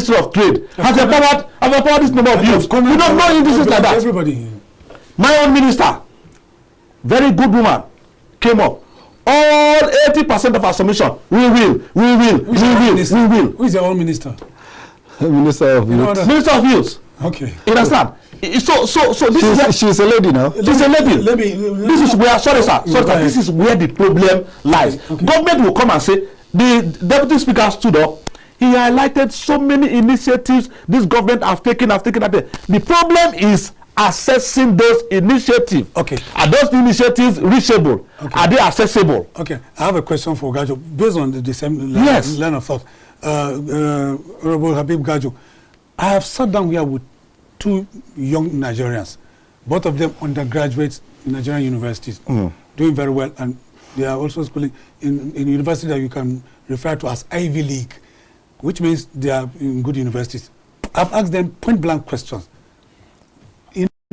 Ministry of Trade has empowered this number of youths. We don't know indices like that. Everybody. My own minister, very good woman, came up. All 80% of our submission, we will. Who is your own minister? Minister of Youth. Minister of Youth. Okay. You understand? So this she's a lady now. She's a lady. This is where, sorry sir, this is where the problem lies. Okay. Government will come and say, the deputy speaker stood up. He highlighted so many initiatives this government have taken. The problem is assessing those initiatives. Okay. Are those initiatives reachable? Okay. Are they accessible? Okay. I have a question for Gajo based on the same line of thought. Honorable Habib Gajo, I have sat down here with two young Nigerians, both of them undergraduates in Nigerian universities, doing very well, and they are also schooling in university that you can refer to as Ivy League, which means they are in good universities. I've asked them point-blank questions.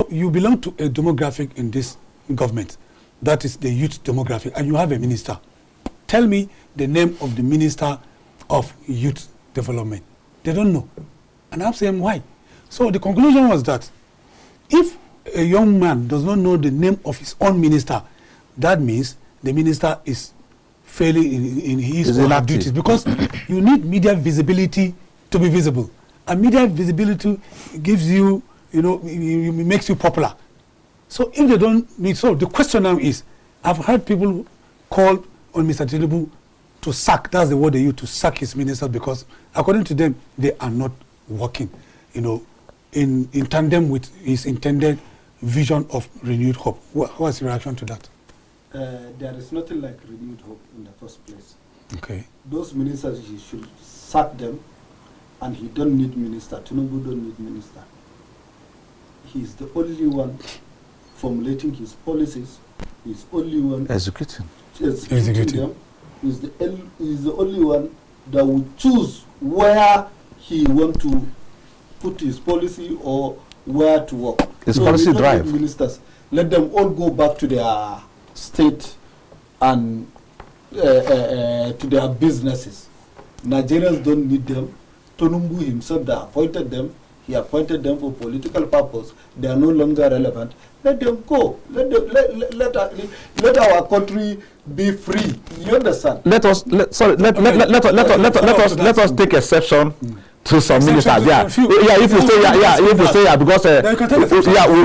You belong to a demographic in this government, that is the youth demographic, and you have a minister. Tell me the name of the minister of youth development. They don't know. And I'm saying why. So the conclusion was that if a young man does not know the name of his own minister, that means the minister is failing in his or her duties, because you need media visibility to be visible. And media visibility gives you, it makes you popular. So if they don't need, so the question now is, I've heard people call on Mr. Tinubu to sack, that's the word they use, to sack his ministers, because according to them, they are not working, in tandem with his intended vision of renewed hope. What's your reaction to that? There is nothing like renewed hope in the first place. Okay. Those ministers, he should sack them, and he don't need minister. Tinubu don't need minister. He's the only one formulating his policies. He's only one executing them. He's the only one that will choose where he want to put his policy or where to work. His policy drive. Ministers, let them all go back to their state and to their businesses. Nigerians don't need them. Tinubu himself that appointed them. He appointed them for political purpose. They are no longer relevant. Let them go. Let our country be free. You understand? Let us take exception to some ministers. If you say because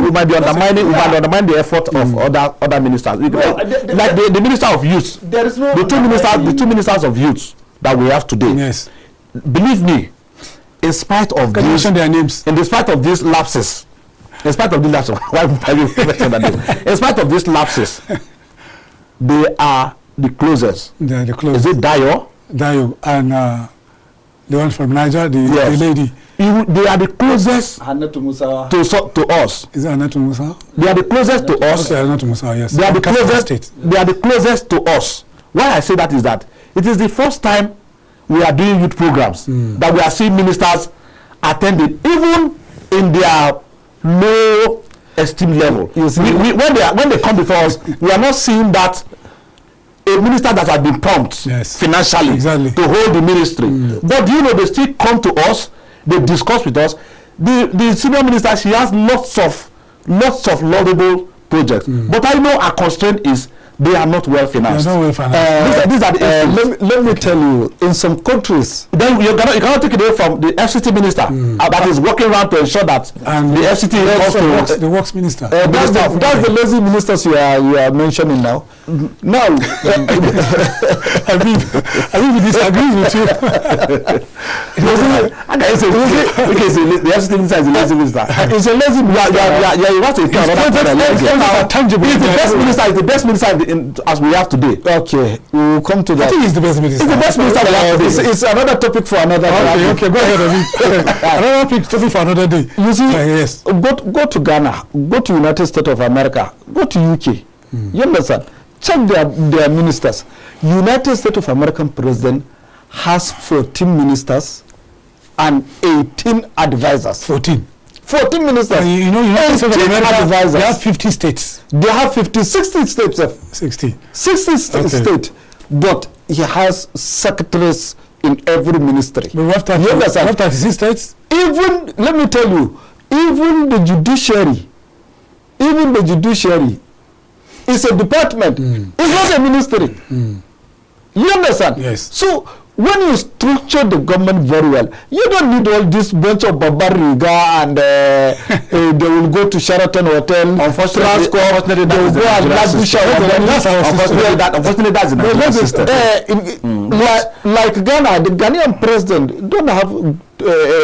we might be undermining the effort of other ministers. Like the minister of youth. There is no the two ministers of youth that we have today. Yes. Believe me, in spite of these, their names. In spite of these lapses, in spite of these lapses, they are the closest. They are the closest. Is it Dayo? Dayo and the one from Niger, the lady. They are the closest to us. Is it Hannatu Musa? They are the closest to us. Okay, Hannatu Musa, yes. They are the closest. They are the closest to us. Why I say that is that it is the first time we are doing youth programs that we are seeing ministers attending, even in their low esteem level. You see, when they come before us, we are not seeing that a minister that has been pumped financially to hold the ministry. But they still come to us, they discuss with us. The senior minister, she has lots of laudable projects. But I know our constraint is they are not well financed. They are not well financed. These are the let me tell you, in some countries, then you cannot take it away from the FCT minister that is working around to ensure that the FCT is the works minister. That's the lazy ministers you are mentioning now. Now, I think we disagree with you. The FCT minister is a lazy minister. It's a lazy minister. You have to it's tangible. He's the best minister. It's the best minister as we have today. Okay, we'll come to that. I think he's the best minister. It's the best minister we have today. It's another topic for another day. Okay, go ahead. Another topic for another day. You see, yes. Go to Ghana, go to United States of America, go to UK. You understand? Check their ministers. United States of American president has 14 ministers and 18 advisors. 14 ministers. United States of America, advisors. They have 50 states. They have 60 states. 60 states. But he has secretaries in every ministry. But what You understand? 36 states? Even, let me tell you, even the judiciary is a department. It's not a ministry. You understand? Yes. So when you structure the government very well, you don't need all this bunch of barbariga and they will go to Sheraton Hotel. Unfortunately, they will go and unfortunately, that's the Nigerian system. Like Ghana, the Ghanaian president don't have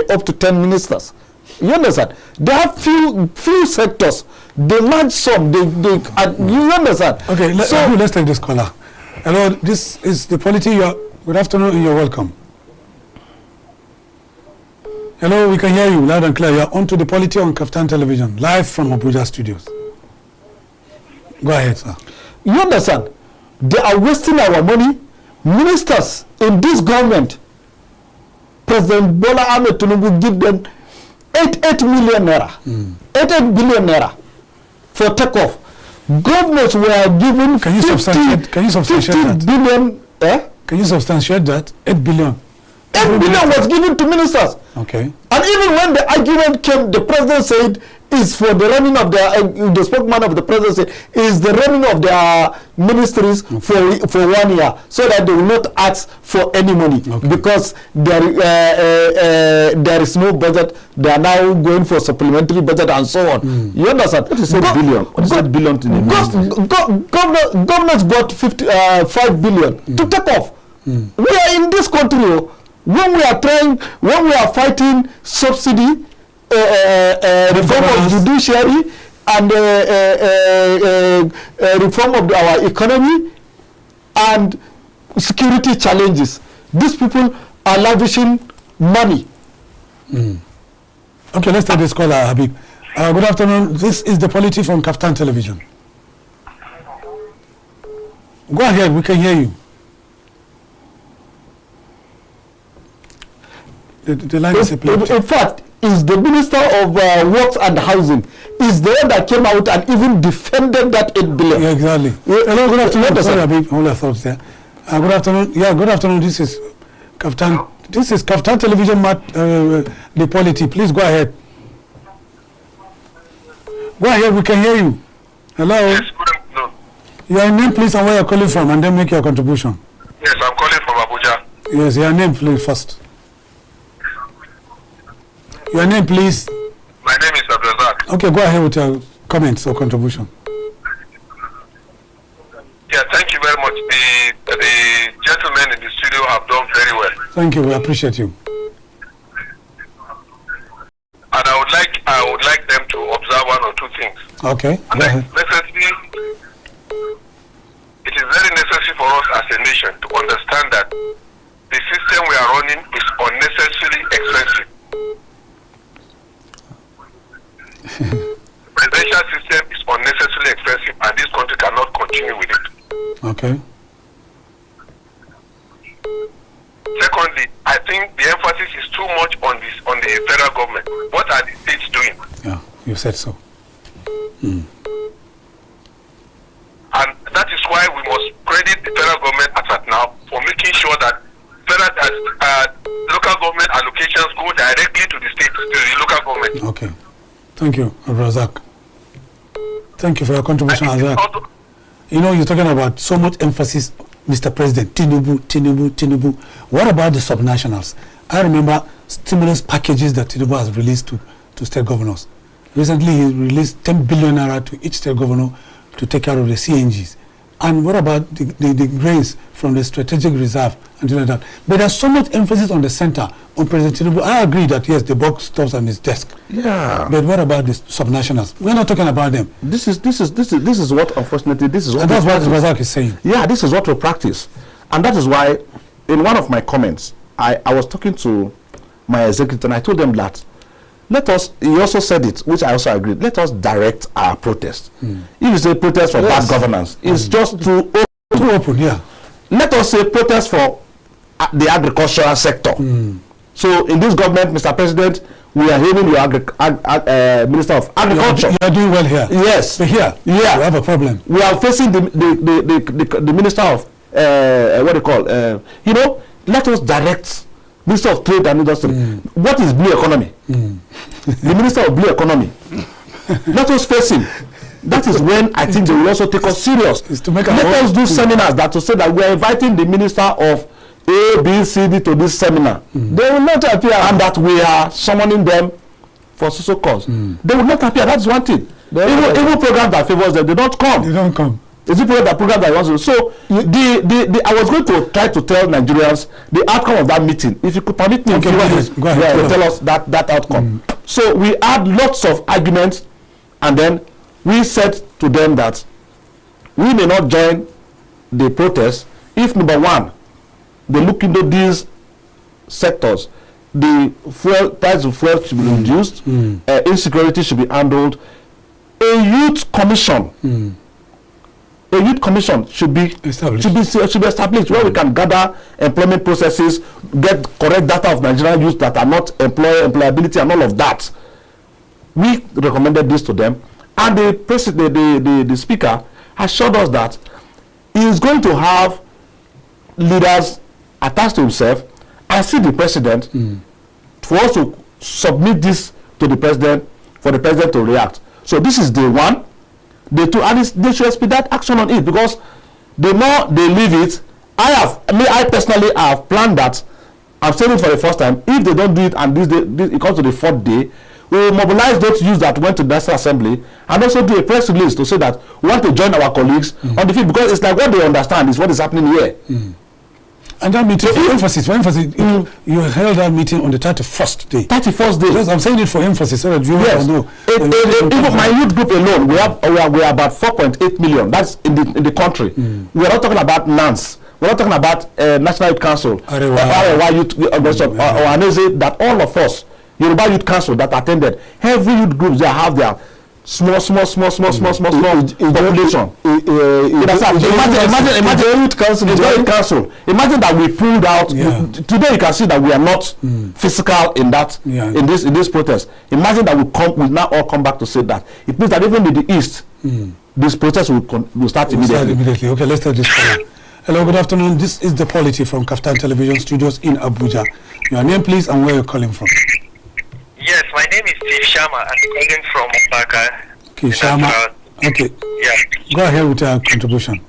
up to 10 ministers. You understand? They have few sectors. They manage some. You understand? Okay, let's take this caller. Hello, this is the Polity. Good afternoon and you're welcome. Hello, we can hear you loud and clear. You're on to the Polity on KAFTAN Television, live from Abuja studios. Go ahead, sir. You understand? They are wasting our money. Ministers in this government, President Bola Ahmed Tinubu give them 8 million naira, 8 billion naira for takeoff. Governors were given 50 billion. Can you substantiate that? 8 billion. 8 billion was given to ministers. Okay. And even when the argument came, the president said is for the running of the spokesman of the president said is the running of their ministries for 1 year, so that they will not ask for any money because there is no budget. They are now going for supplementary budget and so on. You understand? What is 8 billion? What is 8 billion to the governors got 5 billion to take off. We are in this country when we are fighting subsidy, reform of judiciary and reform of our economy and security challenges. These people are lavishing money. Okay, let's take this caller, Habib. Good afternoon. This is the Polity from KAFTAN Television. Go ahead, we can hear you. The line is a in fact, is the Minister of Works and Housing is the one that came out and even defended that 8 billion. Yeah, exactly. Hello, good afternoon. Sorry, Habib, hold your thoughts there. Good afternoon. Yeah, good afternoon. This is KAFTAN. This is KAFTAN Television, the Polity. Please go ahead. Go ahead, we can hear you. Hello. Yes, good afternoon. Your name, please, and where you're calling from, and then make your contribution. Yes, I'm calling from Abuja. Yes, your name, please, first. Your name, please. My name is Abdulrazak. Okay, go ahead with your comments or contribution. Yeah, thank you very much. The gentlemen in the studio have done very well. Thank you, we appreciate you. And I would like them to observe one or two things. Okay, and go ahead. It is very necessary for us as a nation to understand that the system we are running is unnecessarily expensive. The presidential system is unnecessarily expensive, and this country cannot continue with it. Okay. Secondly, I think the emphasis is too much on the federal government. What are the states doing? Yeah, you said so. And that is why we must credit the federal government as at now for making sure that local government allocations go directly to the state, to the local government. Okay. Thank you, Razak. Thank you for your contribution, Razak. You know, you're talking about so much emphasis, Mr. President, Tinubu. What about the subnationals? I remember stimulus packages that Tinubu has released to state governors. Recently, he released 10 billion naira to each state governor to take care of the CNGs. And what about the grains from the strategic reserve and things like that? But there's so much emphasis on the center, on President Tinubu. I agree that yes, the box stops on his desk. Yeah. But what about the subnationals? We're not talking about them. This is what, unfortunately, this is what. And that's what Razak is saying. Yeah, this is what we practice, and that is why, in one of my comments, I was talking to my executive and I told them that he also said it, which I also agreed, let us direct our protest. If you say protest for bad governance, it's just too open. Yeah. Let us say protest for the agricultural sector. So in this government, Mr. President, we are hearing your Minister of Agriculture. You are doing well here. Yes. But here, we have a problem. We are facing the Minister of, what do you call, let us direct Minister of Trade and Industry. What is blue economy? The Minister of Blue Economy. Let us face him. That is when I think they will also take us serious. Let us do seminars that to say that we are inviting the Minister of A, B, C, D to this seminar. They will not appear, and that we are summoning them for social cause. They will not appear. That's one thing. Even programs that favors them, they don't come. They don't come. Is it program that wants to? So I was going to try to tell Nigerians the outcome of that meeting. If you could permit me, go ahead. Tell us that outcome. So we had lots of arguments, and then we said to them that we may not join the protest if, number one, they look into these sectors. The price of fuel should be reduced. Insecurity should be handled. A youth commission. A youth commission should be established where we can gather employment processes, get correct data of Nigerian youth that are not employability and all of that. We recommended this to them, and the speaker assured us that he is going to have leaders attached to himself and see the president for us to submit this to the president for the president to react. So this is day one. Day two, and they should expedite action on it, because the more they leave it, I personally have planned that. I'm saying it for the first time. If they don't do it, and it comes to the fourth day, we will mobilize those youths that went to the National Assembly and also do a press release to say that we want to join our colleagues on the field, because it's like what they understand is what is happening here. And that meeting, for emphasis, you held that meeting on the 31st day. 31st day. Yes, I'm saying it for emphasis so that viewers know. Even my youth group alone, we are about 4.8 million. That's in the country. We are not talking about NANS. We're not talking about National Youth Council, Arewa Youth Organization, or ANEZE, that all of us, Yoruba Youth Council that attended, every youth group, they have their small population. Imagine that we pulled out. Today you can see that we are not physical in that in this protest. Imagine that we now all come back to say that. It means that even in the east, this protest will start immediately. Okay, let's take this call. Hello, good afternoon. This is the Polity from KAFTAN Television Studios in Abuja. Your name, please, and where you're calling from. Yes, my name is Steve Sharma. I'm calling from Obaka. Okay, Sharma. Okay. Yeah. Go ahead with your contribution.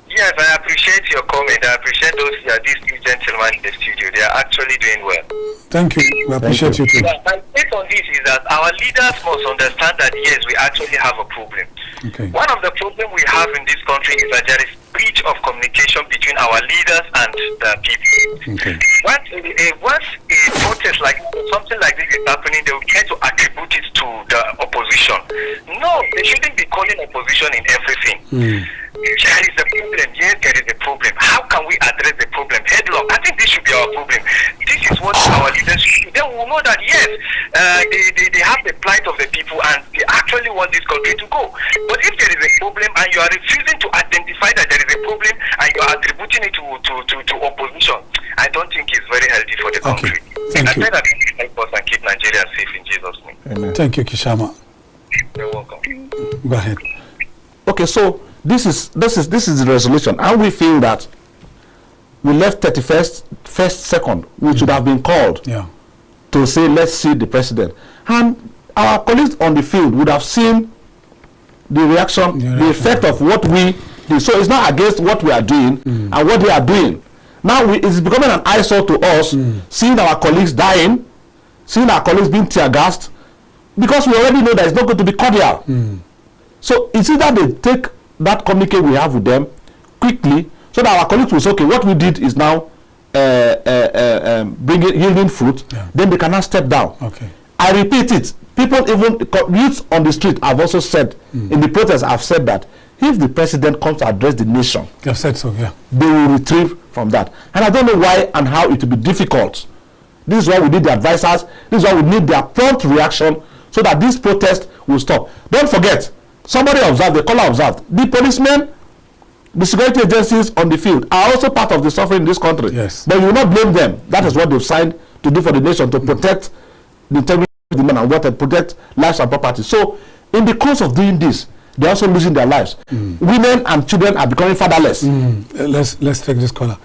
Yes, I appreciate your comment. I appreciate these two gentlemen in the studio. They are actually doing well. Thank you. We appreciate you too. Yeah, my take on this is that our leaders must understand that yes, we actually have a problem. Okay. One of the problems we have in this country is that there is breach of communication between our leaders and the people. Okay. Once a protest like something like this is happening, they will try to attribute it to the opposition. No, they shouldn't be calling opposition in everything. There is a problem. Yes, there is a problem. How can we address the problem headlong? I think this should be our problem. This is what our leaders should do. Then we will know that yes, they have the plight of the people and they actually want this country to go. But if there is a problem and you are refusing to identify that there is a problem and you are attributing it to opposition, I don't think it's very healthy for the country. Thank you. I pray that we help us and keep Nigeria safe in Jesus' name. Amen. Thank you, Kishama. You're welcome. Go ahead. Okay, so this is the resolution, and we feel that we left 2nd, which should have been called to say let's see the president, and our colleagues on the field would have seen the reaction, the effect of what we did. So it's not against what we are doing and what they are doing. Now it's becoming an eyesore to us, seeing our colleagues dying, seeing our colleagues being tear gassed, because we already know that it's not going to be cordial. So it's either they take that communique we have with them quickly, so that our colleagues will say, okay, what we did is now yielding fruit, then they cannot step down. Okay. I repeat it, people, even youths on the street, have also said, in the protest, I've said that if the president comes to address the nation, You have said so, they will retrieve from that. And I don't know why and how it will be difficult. This is why we need the advisors. This is why we need their prompt reaction so that this protest will stop. Don't forget, somebody observed, the caller observed, the policemen, the security agencies on the field are also part of the suffering in this country. Yes. But you will not blame them. That is what they've signed to do for the nation, to protect the integrity of the man and water, protect lives and property. So in the course of doing this, they're also losing their lives. Women and children are becoming fatherless. Let's take this caller.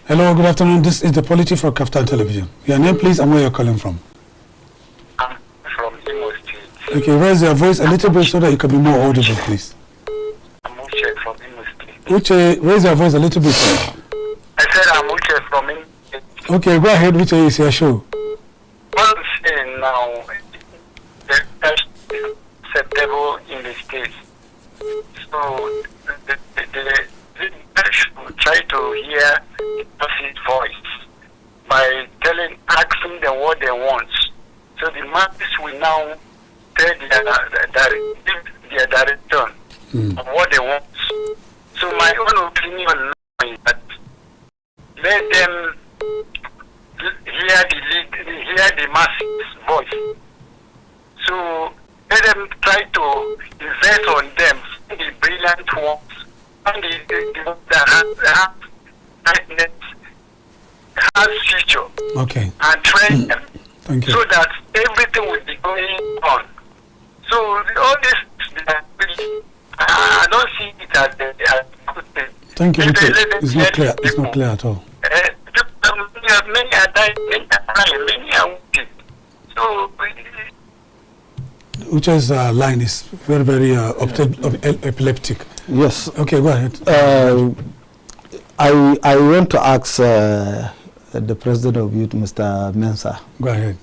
Hello, good afternoon. This is the Polity for KAFTAN Television. Your name, please, and where you're calling from. I'm from Imo State. Okay, raise your voice a little bit so that you can be more audible, please. I'm Uche from Imo State. Uche, raise your voice a little bit. I said I'm Uche from Imo State. Okay, go ahead, Uche, it's your show. What I'm saying now, the test is acceptable in the States. So the should try to hear the person's voice by asking them what they want. So the masses will now tell their direction of what they want. So my own opinion is that let them hear the masses' voice. So let them try to invest on them, the brilliant ones, and the that has future. Okay. And train them. Thank you. So that everything will be going on. So all this, I don't see it as a good thing. Thank you, Uche. It's not clear. It's not clear at all. Many are dying, many are wounded. So Uche's line is very, very epileptic. Yes. Okay, go ahead. I want to ask the President of Youth, Mr. Mensah. Go ahead.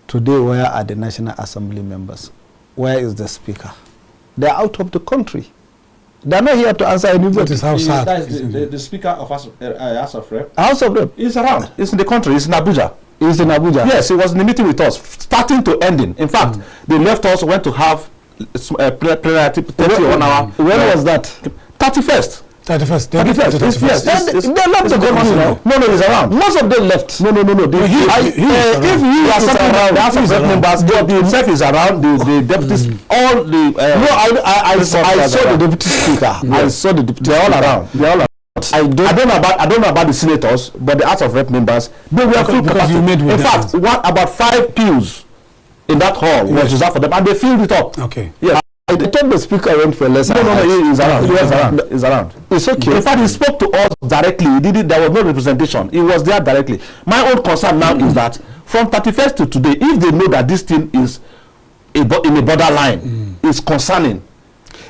Today, where are the National Assembly members? Where is the Speaker? They are out of the country. They are not here to answer anybody. That is how sad. That is the Speaker of House of Rep. House of Rep. He's around. He's in the country. He's in Abuja. He's in Abuja. Yes, he was in the meeting with us, starting to ending. In fact, they left us, went to have plenary 31 hour. When was that? 31st. 31st. Yes. They left the country now. No, he's around. Most of them left. No. If he was the House of Rep members, God himself is around, the deputies, all the. I saw the deputy speaker. I saw the deputy. They're all around. I don't know about the senators, but the House of Rep members, they were full capacity. In fact, about 5 pews in that hall was reserved for them, and they filled it up. Okay. Yes. I thought the speaker went for less. No, he's around. He's around. It's okay. In fact, he spoke to us directly. He did it. There was no representation. He was there directly. My own concern now is that from 31st to today, if they know that this thing is in a borderline, is concerning,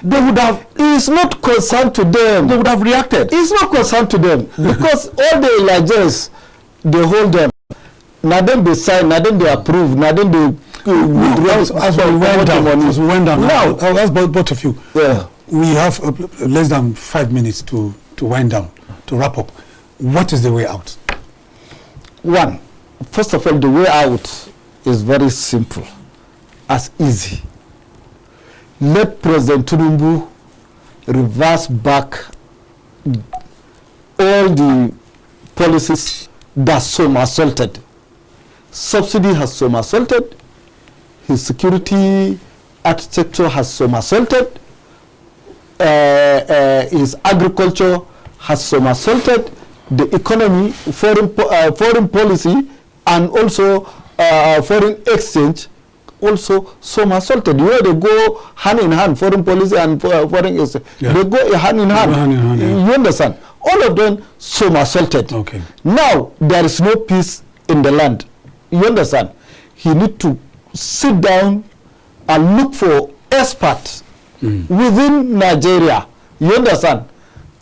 they would have. It's not concerned to them. They would have reacted. It's not concerned to them because all the Elijahs, they hold them. Now then they sign. Now then they approve. Now then they. As we went down. Now, that's both of you. Yeah. We have less than 5 minutes to wind down, to wrap up. What is the way out? One, first of all, the way out is very simple, as easy. Let President Tinubu reverse back all the policies that somersaulted. Subsidy has somersaulted. His security architecture has somersaulted. His agriculture has somersaulted. The economy, foreign policy, and also foreign exchange also somersaulted. You know, they go hand in hand, foreign policy and foreign exchange. Yeah. They go hand in hand. You understand? All of them somersaulted. Okay. Now, there is no peace in the land. You understand? He need to sit down and look for experts within Nigeria, you understand,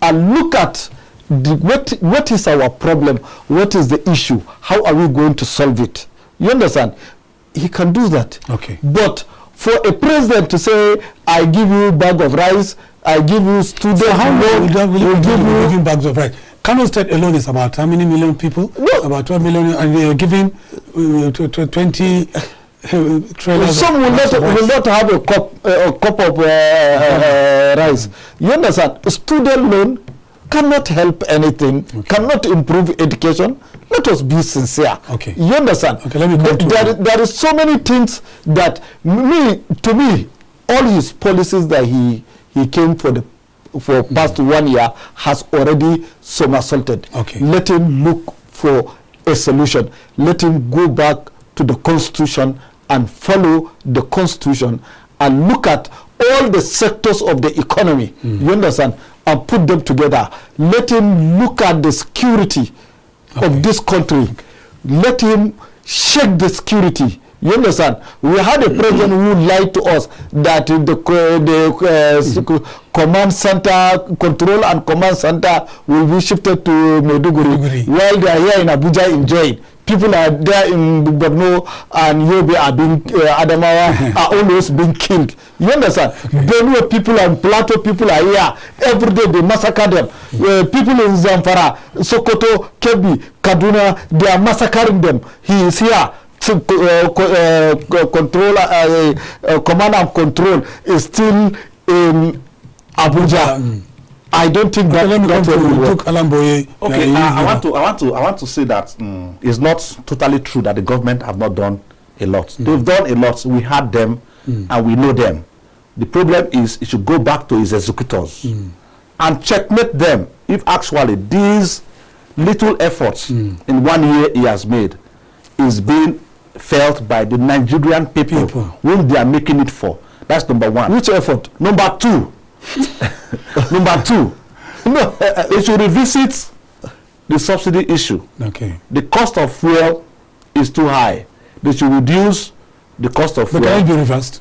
and look at what is our problem, what is the issue, how are we going to solve it, you understand. He can do that. Okay. But for a president to say, I give you a bag of rice, I give you student loan, will give you bags of rice. Kano State alone is about how many million people? No. About 12 million, and they are giving 20 trailers. Some will not have a cup of rice. You understand? A student loan cannot help anything, cannot improve education. Let us be sincere. Okay. You understand? Okay, let me go there is so many things that to me, all his policies that he came for past 1 year has already somersaulted. Okay. Let him look for a solution. Let him go back to the Constitution and follow the Constitution and look at all the sectors of the economy, you understand, and put them together. Let him look at the security of this country. Let him shake the security. You understand? We had a president who lied to us that the command center, control and command center will be shifted to Maiduguri while they are here in Abuja enjoying. People are there in Borno and Yobe are being, Adamawa are always being killed. You understand? Benue people and Plateau people are here. Every day they massacre them. People in Zamfara, Sokoto, Kebbi, Kaduna, they are massacring them. He is here. Control, command and control is still in Abuja. I don't think that will work. Okay, I want to say that it's not totally true that the government have not done a lot. They've done a lot. We had them and we know them. The problem is it should go back to his executors and checkmate them if actually these little efforts in 1 year he has made is being felt by the Nigerian people whom they are making it for. That's number one. Which effort? Number two. Number two, they should revisit the subsidy issue. Okay. The cost of fuel is too high. They should reduce the cost of fuel. But can it be reversed?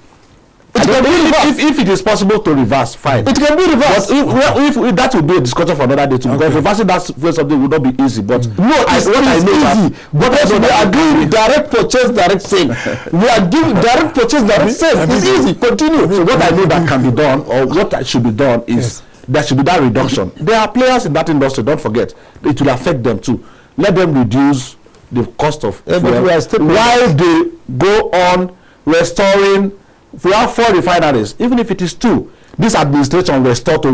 If it is possible to reverse, fine. It can be reversed. But if that will be a discussion for another day too, because reversing that fuel subsidy would not be easy. But it's easy. But we are doing direct purchase, direct sale. We are doing direct purchase, direct sale. It's easy. Continue. So what I know that can be done, or what should be done, is there should be that reduction. There are players in that industry. Don't forget, it will affect them too. Let them reduce the cost of fuel while they go on restoring. If we have 4 refineries, even if it is 2, this administration will restore to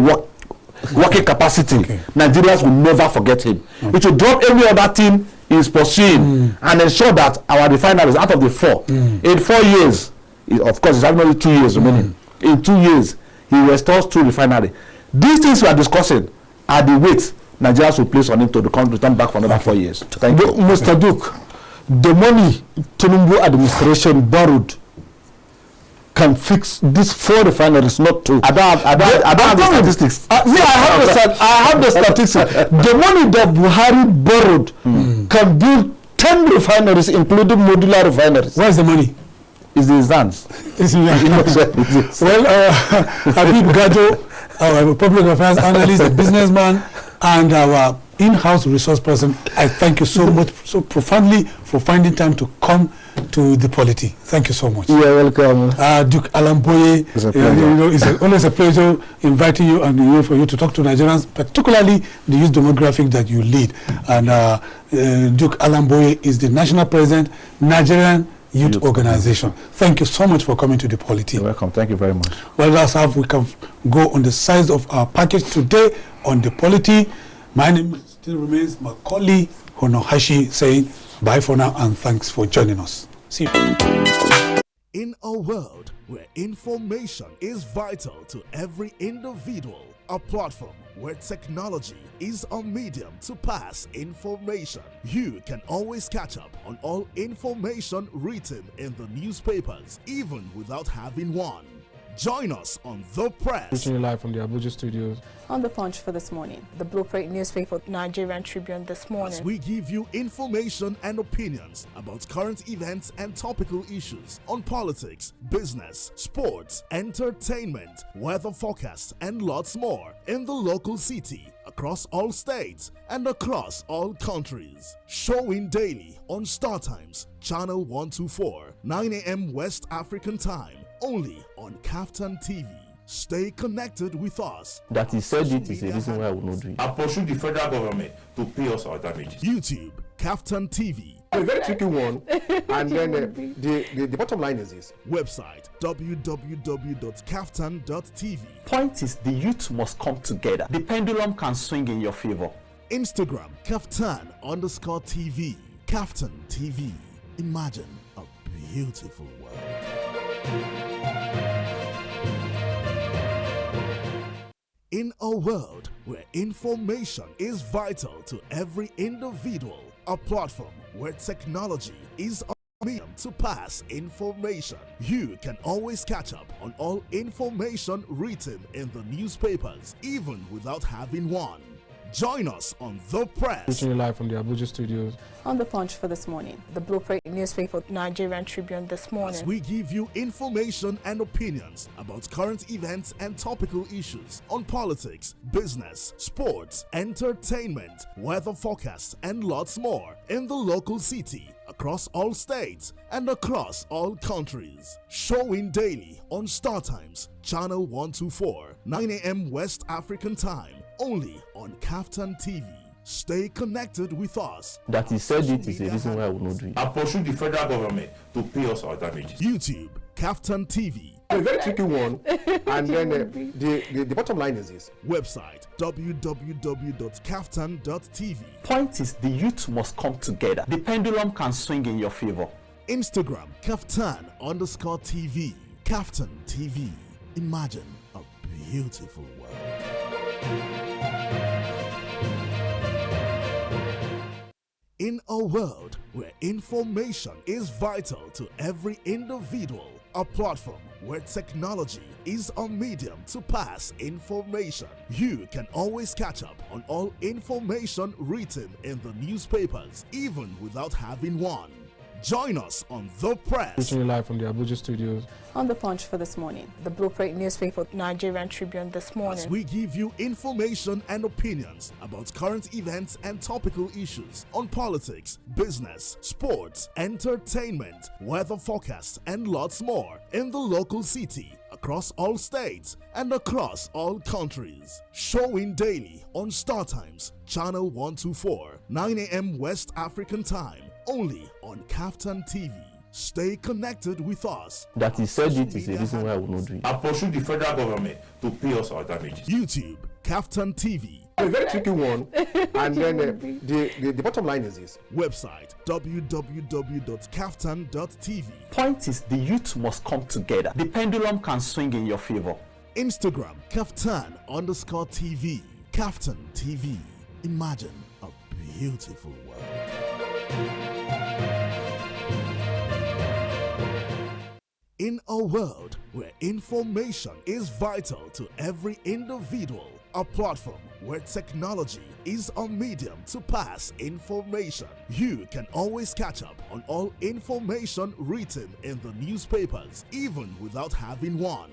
working capacity. Nigerians will never forget him. It should drop any other thing he is pursuing and ensure that our refineries, out of the 4, in 4 years, of course, it's only 2 years remaining. In 2 years, he restores 2 refineries. These things we are discussing are the weight Nigerians will place on him to return back for another 4 years. Thank you. Mr. Duke, the money Tinubu administration borrowed can fix these 4 refineries, not 2. I don't have the statistics. I have the statistics. The money that Buhari borrowed can build 10 refineries, including modular refineries. Where's the money? It's the Zans. Well, Habib Gajo, our public affairs analyst, a businessman, and our in-house resource person, I thank you so much, so profoundly, for finding time to come to the polity. Thank you so much. You're welcome. Duke Alamboye, it's always a pleasure inviting you and for you to talk to Nigerians, particularly the youth demographic that you lead. And Duke Alamboye is the national president, Nigerian Youth Organization. Thank you so much for coming to the polity. You're welcome. Thank you very much. Well, that's how we can go on the size of our package today on the polity. My name still remains Macaulay Honohashi, saying bye for now and thanks for joining us. See you. In a world where information is vital to every individual, a platform where technology is a medium to pass information, you can always catch up on all information written in the newspapers, even without having one. Join us on The Press. Reaching you live from the Abuja studios. On The Punch for this morning. The Blueprint newspaper, Nigerian Tribune this morning. As we give you information and opinions about current events and topical issues on politics, business, sports, entertainment, weather forecast, and lots more in the local city, across all states, and across all countries. Showing daily on Startimes, channel 124, 9 a.m. West African time. Only on KAFTAN TV. Stay connected with us. That he said it is a reason why I will not do it. I pursue the federal government to pay us our damages. YouTube, KAFTAN TV. A very tricky one. And then the bottom line is this. Website www.kaftan.tv. Point is, the youth must come together. The pendulum can swing in your favor. Instagram, KAFTAN_TV. KAFTAN TV. Imagine a beautiful world. In a world where information is vital to every individual, a platform where technology is a medium to pass information, you can always catch up on all information written in the newspapers, even without having one. Join us on The Press. Reaching you live from the Abuja studios. On the Punch for this morning, the Blueprint newspaper Nigerian Tribune this morning. As we give you information and opinions about current events and topical issues on politics, business, sports, entertainment, weather forecasts, and lots more in the local city, across all states, and across all countries. Showing daily on Startimes, Channel 124, 9 a.m. West African time, only on KAFTAN TV. Stay connected with us. That he said it is a reason why I will not do it. I pursue the federal government to pay us our damages. YouTube, KAFTAN TV. A very tricky one. And then the bottom line is this. Website www.kaftan.tv. Point is, the youth must come together. The pendulum can swing in your favor. Instagram, KAFTAN_TV. KAFTAN TV. Imagine a beautiful world. In a world where information is vital to every individual, a platform where technology is a medium to pass information, you can always catch up on all information written in the newspapers, even without having one. Join us on The Press. Reaching you live from the Abuja studios. On the Punch for this morning, the Blueprint newspaper Nigerian Tribune this morning. As we give you information and opinions about current events and topical issues on politics, business, sports, entertainment, weather forecasts, and lots more in the local city, across all states, and across all countries. Showing daily on Startimes, Channel 124, 9 a.m. West African time, only on KAFTAN TV. Stay connected with us. That he said it is a reason why I will not do it. I pursue the federal government to pay us our damages. YouTube, KAFTAN TV. A very tricky one. And then the bottom line is this. Website www.kaftan.tv. Point is, the youth must come together. The pendulum can swing in your favor. Instagram, KAFTAN_TV. KAFTAN TV. Imagine a beautiful world. In a world where information is vital to every individual, a platform where technology is a medium to pass information, you can always catch up on all information written in the newspapers, even without having one.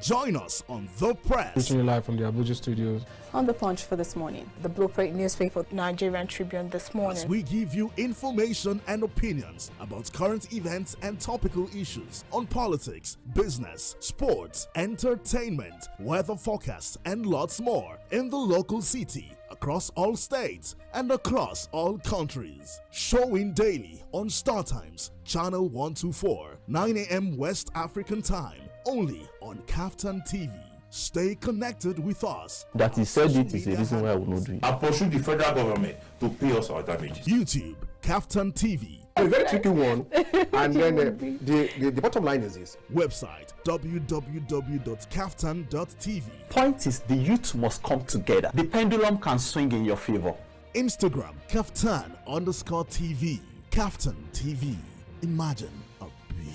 Join us on The Press. Reaching you live from the Abuja studios. On the Punch for this morning, the Blueprint newspaper Nigerian Tribune this morning. As we give you information and opinions about current events and topical issues on politics, business, sports, entertainment, weather forecasts, and lots more in the local city, across all states, and across all countries. Showing daily on Startimes, Channel 124, 9 a.m. West African time, only on KAFTAN TV. Stay connected with us. That he said it is a reason why I will not do it. I pursue the federal government to pay us our damages. YouTube, KAFTAN TV. A very tricky one. And then the bottom line is this. Website www.kaftan.tv. Point is, the youth must come together. The pendulum can swing in your favor. Instagram, KAFTAN_TV. KAFTAN TV. Imagine a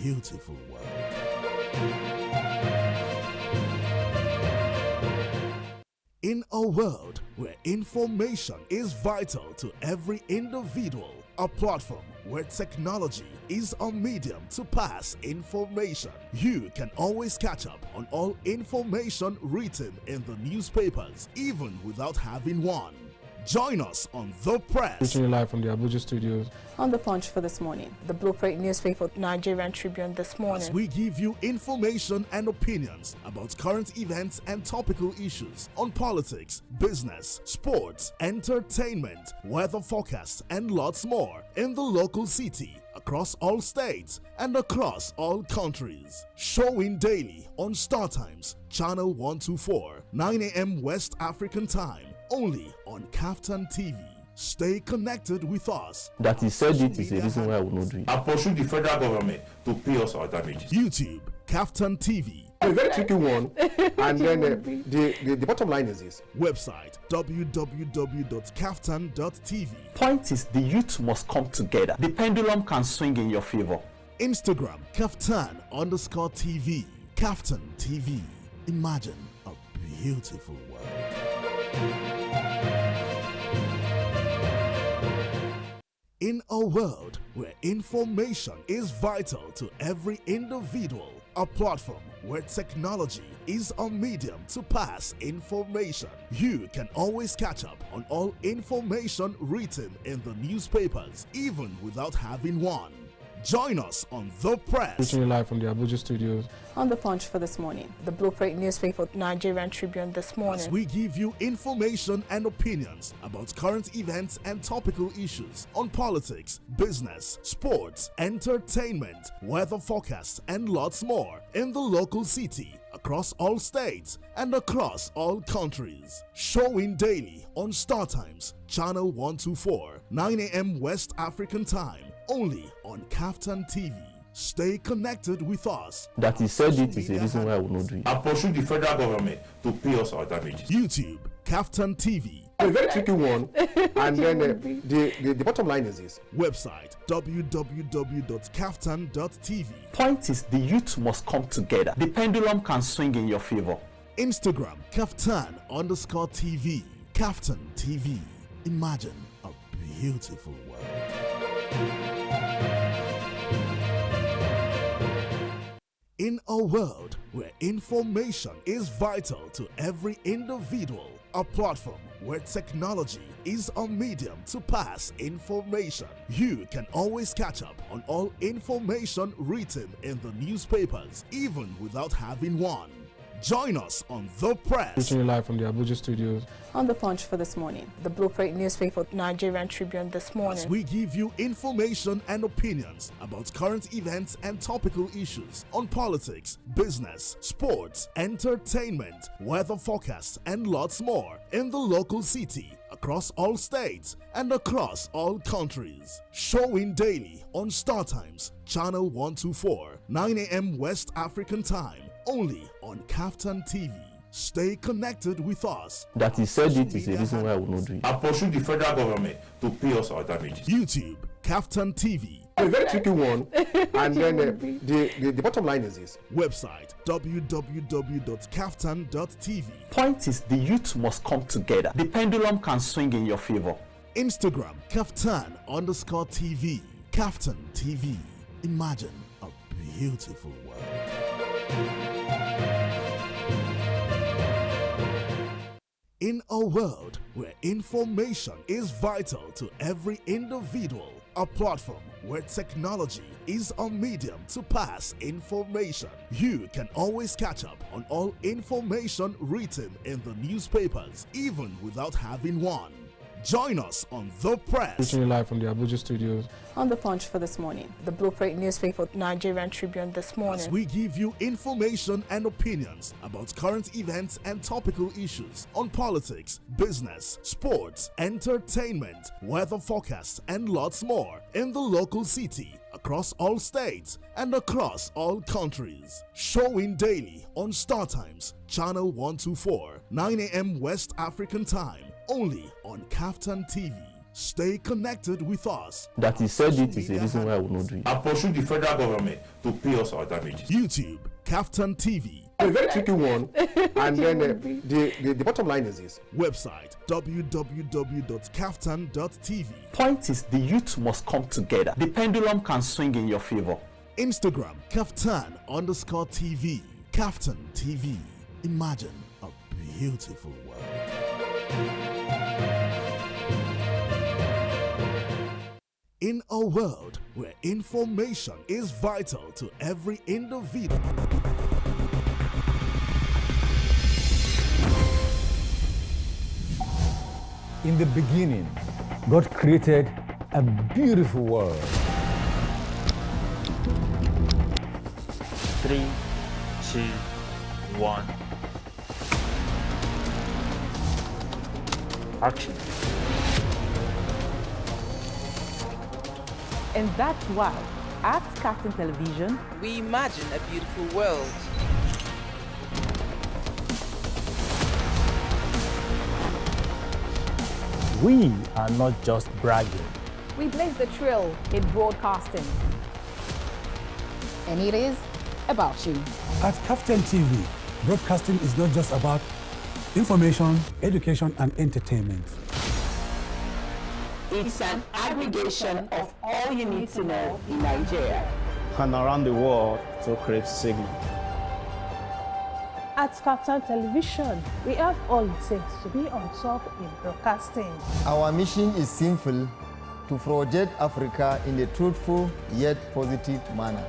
beautiful world. In a world where information is vital to every individual, a platform where technology is a medium to pass information, you can always catch up on all information written in the newspapers, even without having one. Join us on The Press. Reaching you live from the Abuja studios. On the Punch for this morning, the Blueprint newspaper Nigerian Tribune this morning. As we give you information and opinions about current events and topical issues on politics, business, sports, entertainment, weather forecasts, and lots more in the local city, across all states, and across all countries. Showing daily on Startimes, Channel 124, 9 a.m. West African time, only on KAFTAN TV. Stay connected with us. That he said it is a reason why I will not do it. I pursue the federal government to pay us our damages. YouTube, KAFTAN TV. A very tricky one. And then the bottom line is this. Website www.kaftan.tv. Point is, the youth must come together. The pendulum can swing in your favor. Instagram, KAFTAN_TV. KAFTAN TV. Imagine a beautiful world. In a world where information is vital to every individual, a platform where technology is a medium to pass information, you can always catch up on all information written in the newspapers, even without having one. Join us on The Press. Reaching you live from the Abuja studios. On the punch for this morning, the Blueprint newspaper Nigerian Tribune this morning. As we give you information and opinions about current events and topical issues on politics, business, sports, entertainment, weather forecasts, and lots more in the local city, across all states, and across all countries. Showing daily on Startimes, channel 124, 9 a.m. West African time, only on KAFTAN TV. Stay connected with us. That he said it is a reason why I will not do it. I pursue the federal government to pay us our damages. YouTube, KAFTAN TV. A very tricky one. And then the bottom line is this. Website www.kaftan.tv. Point is, the youth must come together. The pendulum can swing in your favor. Instagram, KAFTAN_TV. KAFTAN TV. Imagine a beautiful world. In a world where information is vital to every individual, a platform where technology is a medium to pass information, you can always catch up on all information written in the newspapers, even without having one. Join us on The Press. Reaching you live from the Abuja studios. On the punch for this morning, the Blueprint newspaper Nigerian Tribune this morning. As we give you information and opinions about current events and topical issues on politics, business, sports, entertainment, weather forecasts, and lots more in the local city, across all states, and across all countries. Showing daily on Startimes, channel 124, 9 a.m. West African time, only on KAFTAN TV. Stay connected with us. That he said it is a reason why I will not do it. I pursue the federal government to pay us our damages. YouTube, KAFTAN TV. A very tricky one. And then the bottom line is this. Website www.kaftan.tv. Point is, the youth must come together. The pendulum can swing in your favor. Instagram, KAFTAN_TV. KAFTAN TV. Imagine a beautiful world. In a world where information is vital to every individual, a platform where technology is a medium to pass information, you can always catch up on all information written in the newspapers, even without having one. Join us on The Press. Reaching you live from the Abuja studios. On the punch for this morning, the Blueprint newspaper Nigerian Tribune this morning. As we give you information and opinions about current events and topical issues on politics, business, sports, entertainment, weather forecasts, and lots more in the local city, across all states, and across all countries. Showing daily on Startimes, channel 124, 9 a.m. West African time, only on KAFTAN TV. Stay connected with us. That he said it is a reason why I will not do it. I pursue the federal government to pay us our damages. YouTube, KAFTAN TV. A very tricky one. And then the bottom line is this. Website www.kaftan.tv. Point is, the youth must come together. The pendulum can swing in your favor. Instagram, KAFTAN_TV. KAFTAN TV. Imagine a beautiful world. In a world where information is vital to every individual, in the beginning, God created a beautiful world. 3, 2, 1. Action. And that's why, at KAFTAN Television, we imagine a beautiful world. We are not just bragging. We blaze the trail in broadcasting. And it is about you. At KAFTAN TV, broadcasting is not just about information, education, and entertainment. It's an aggregation of all you need to know in Nigeria and around the world to create signal. At KAFTAN Television, we have all it takes to be on top in broadcasting. Our mission is simple: to project Africa in a truthful yet positive manner.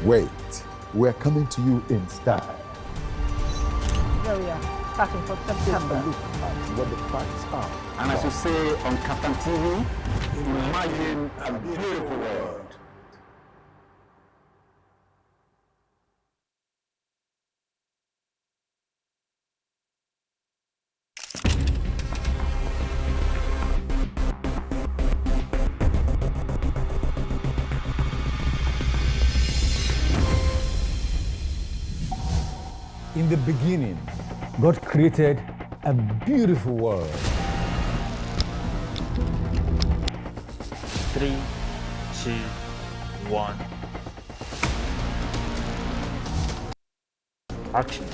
Wait, we're coming to you in style. Here we are, starting from September. Have a look at what the facts are. And as you say on KAFTAN TV, imagine a beautiful world. In the beginning, God created a beautiful world. 3, 2, 1. Action.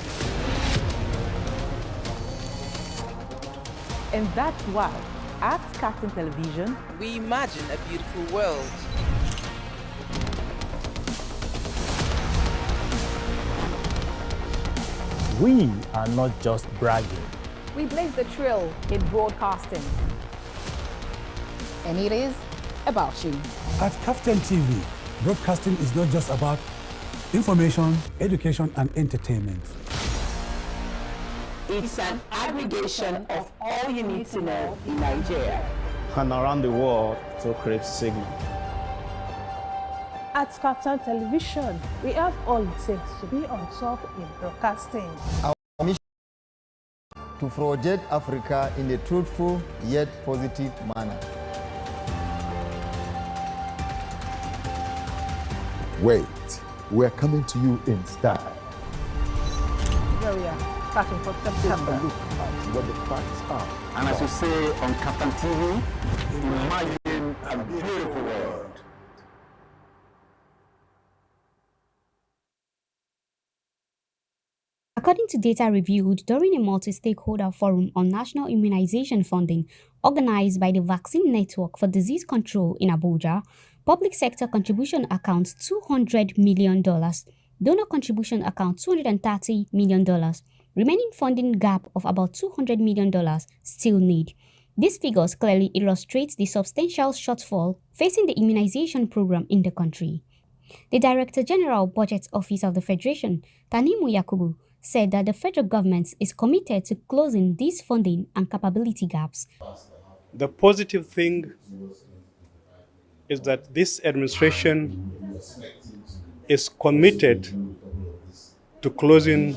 And that's why, at KAFTAN Television, we imagine a beautiful world. We are not just bragging. We blaze the trail in broadcasting. And it is about you. At KAFTAN TV, broadcasting is not just about information, education, and entertainment. It's an aggregation of all you need to know in Nigeria and around the world to create signal. At KAFTAN Television, we have all it takes to be on top in broadcasting. Our mission is to project Africa in a truthful yet positive manner. Wait, we're coming to you in style. Here we are, starting from September. Have a look at what the facts are. And as you say on KAFTAN TV, imagine a beautiful world. According to data reviewed during a multi-stakeholder forum on national immunization funding organized by the Vaccine Network for Disease Control in Abuja, public sector contribution accounts $200 million, donor contribution accounts $230 million, remaining funding gap of about $200 million still need. These figures clearly illustrate the substantial shortfall facing the immunization program in the country. The Director General Budget Office of the Federation, Tanimu Yakubu, said that the federal government is committed to closing these funding and capability gaps. The positive thing is that this administration is committed to closing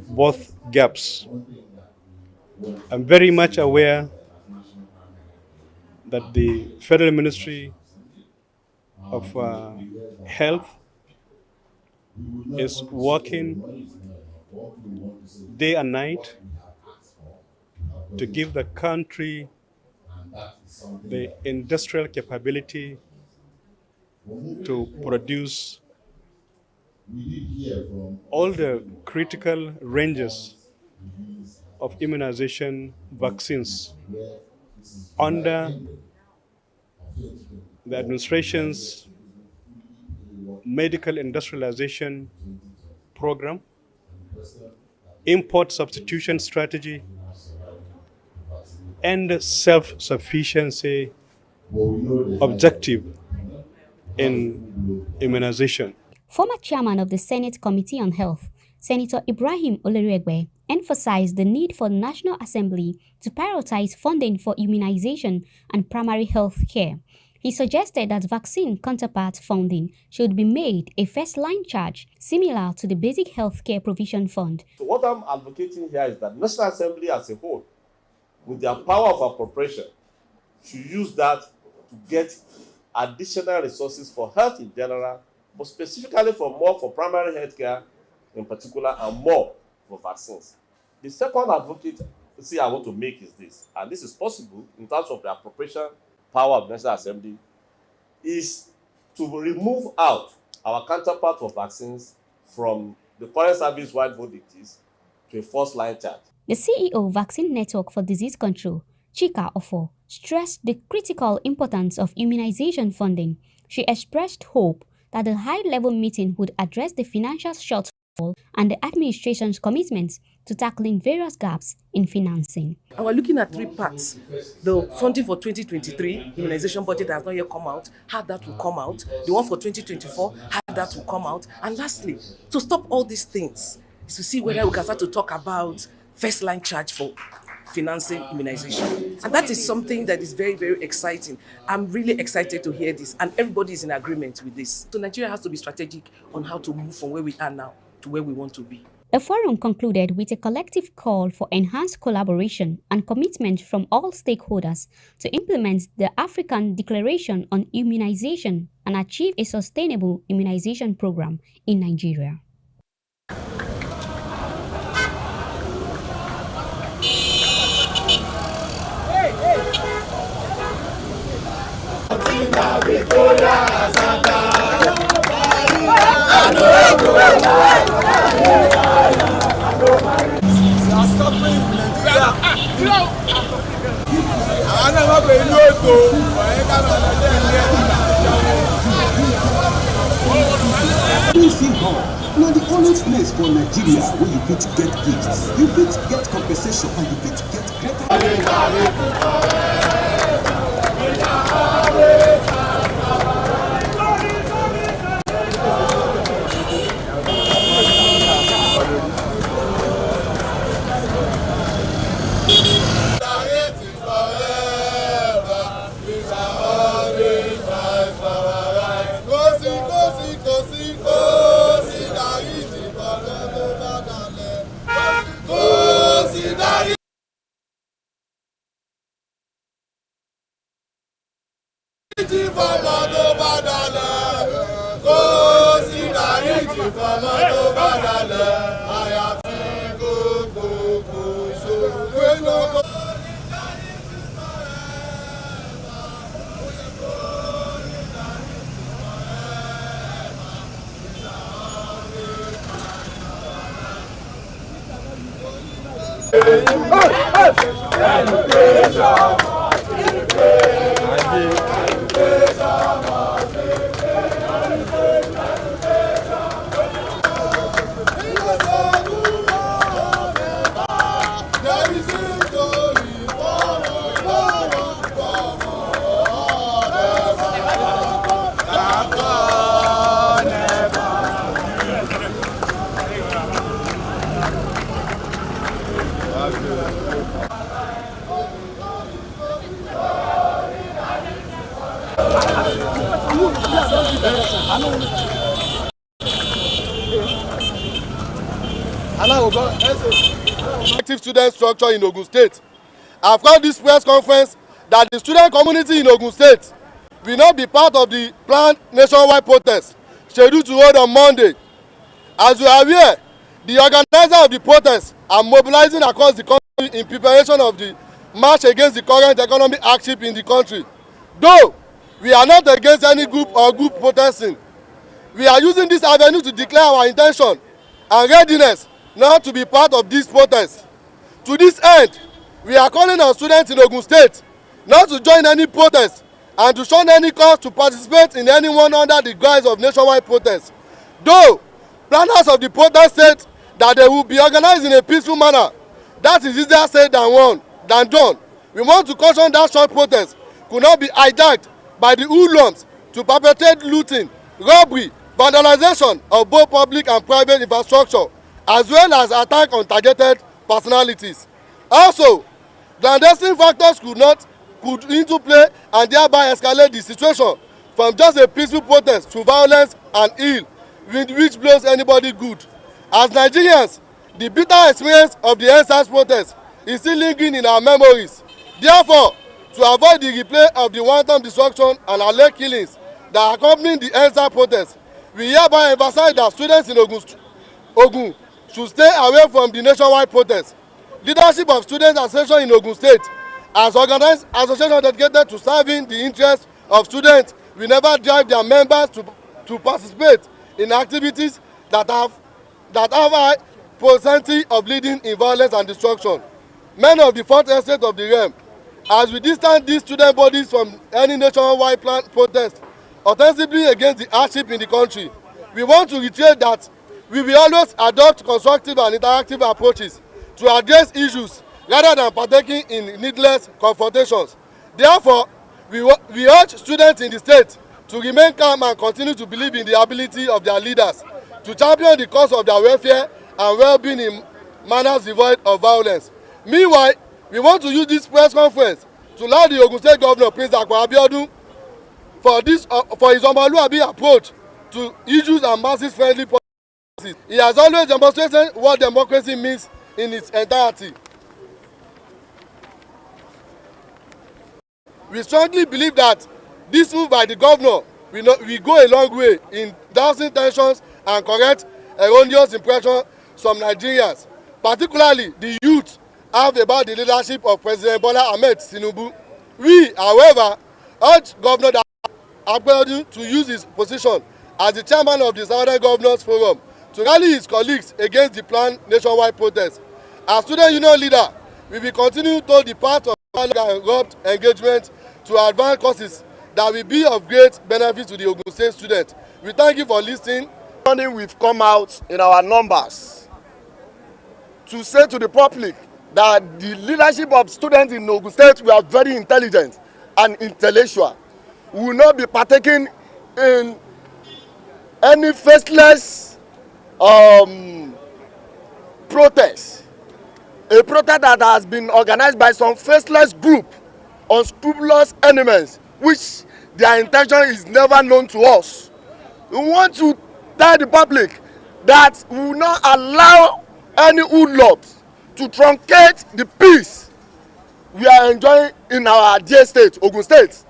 both gaps. I'm very much aware that the Federal Ministry of Health is working day and night to give the country the industrial capability to produce all the critical ranges of immunization vaccines under the administration's medical industrialization program, import substitution strategy, and self-sufficiency objective in immunization. Former chairman of the Senate Committee on Health, Senator Ibrahim Oloriegbe, emphasized the need for the National Assembly to prioritize funding for immunization and primary health care. He suggested that vaccine counterpart funding should be made a first-line charge, similar to the Basic Healthcare Provision Fund. So what I'm advocating here is that National Assembly as a whole, with their power of appropriation, should use that to get additional resources for health in general, but specifically for primary health care in particular, and more for vaccines. The second advocacy I want to make is this, and this is possible in terms of the appropriation power of the National Assembly, is to remove out our counterpart for vaccines from the current service-wide verdicts to a first-line charge. The CEO Vaccine Network for Disease Control, Chika Ofo, stressed the critical importance of immunization funding. She expressed hope that the high-level meeting would address the financial shortfall and the administration's commitments to tackling various gaps in financing. And we're looking at three parts. The funding for 2023, immunization budget has not yet come out, how that will come out. The one for 2024, how that will come out. And lastly, to stop all these things is to see whether we can start to talk about first-line charge for financing immunization. And that is something that is very, very exciting. I'm really excited to hear this, and everybody is in agreement with this. So Nigeria has to be strategic on how to move from where we are now to where we want to be. The forum concluded with a collective call for enhanced collaboration and commitment from all stakeholders to implement the African Declaration on Immunization and achieve a sustainable immunization program in Nigeria. Now the only place for Nigeria where you fit get gifts, you fit get compensation, and you fit get Active student structure in Ogun State. I've called this press conference that the student community in Ogun State will not be part of the planned nationwide protest scheduled to hold on Monday. As you are aware, the organizers of the protest are mobilizing across the country in preparation of the march against the current economic hardship in the country. Though we are not against any group or group protesting, we are using this avenue to declare our intention and readiness not to be part of this protest. To this end, we are calling on students in Ogun State not to join any protest and to shun any cause to participate in anyone under the guise of nationwide protest. Though planners of the protest said that they will be organized in a peaceful manner, that is easier said than done. We want to caution that short protest could not be hijacked by the hoodlums to perpetrate looting, robbery, vandalization of both public and private infrastructure, as well as attack on targeted personalities. Also, clandestine factors could into play and thereby escalate the situation from just a peaceful protest to violence and ill, which blows anybody good. As Nigerians, the bitter experience of the NSAS protest is still lingering in our memories. Therefore, to avoid the replay of the wanton destruction and alleged killings that accompanied the NSAS protest, we hereby emphasize that students in Ogun should stay away from the nationwide protest. Leadership of Students Association in Ogun State has organized association dedicated to serving the interests of students. We never drive their members to participate in activities that have proclivity of leading in violence and destruction. Men of the fourth estate of the realm, as we distance these student bodies from any nationwide planned protest ostensibly against the hardship in the country, we want to reiterate that we will always adopt constructive and interactive approaches to address issues rather than partaking in needless confrontations. Therefore, we urge students in the state to remain calm and continue to believe in the ability of their leaders to champion the cause of their welfare and well-being in manners devoid of violence. Meanwhile, we want to use this press conference to laud the Ogun State Governor Prince Akwa Abiodun for his Omoluabi approach to issues and masses-friendly policies. He has always demonstrated what democracy means in its entirety. We strongly believe that this move by the governor will go a long way in dousing tensions and correct erroneous impressions some Nigerians, particularly the youth, have about the leadership of President Bola Ahmed Tinubu. We, however, urge Governor Abiodun to use his position as the chairman of the Southern Governors Forum to rally his colleagues against the planned nationwide protest. As student union leader, we will continue to the path of uninterrupted engagement to advance causes that will be of great benefit to the Ogun State students. We thank you for listening. We've come out in our numbers to say to the public that the leadership of students in Ogun State were very intelligent and intellectual. We will not be partaking in any faceless protest. A protest that has been organized by some faceless group, unscrupulous enemies, which their intention is never known to us. We want to tell the public that we will not allow any hoodlums to truncate the peace we are enjoying in our dear state, Ogun State.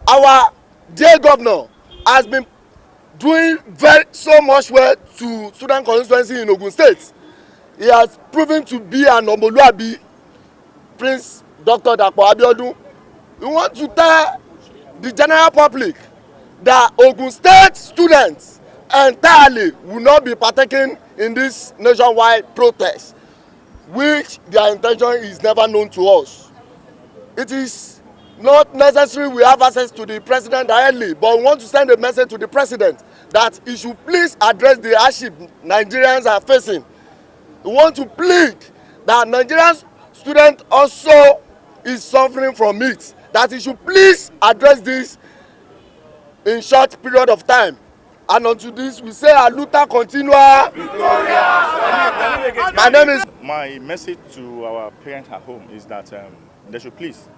Our dear governor has been doing so much well to student constituency in Ogun State. He has proven to be an Omoluabi, Prince Dr. Dapo Abiodun. We want to tell the general public that Ogun State students entirely will not be partaking in this nationwide protest, which their intention is never known to us. It is not necessary we have access to the president directly, but we want to send a message to the president that he should please address the hardship Nigerians are facing. We want to plead that Nigerian student also is suffering from it, that he should please address this in short period of time. And unto this we say Aluta continua. My name is. My message to our parents at home is that they should please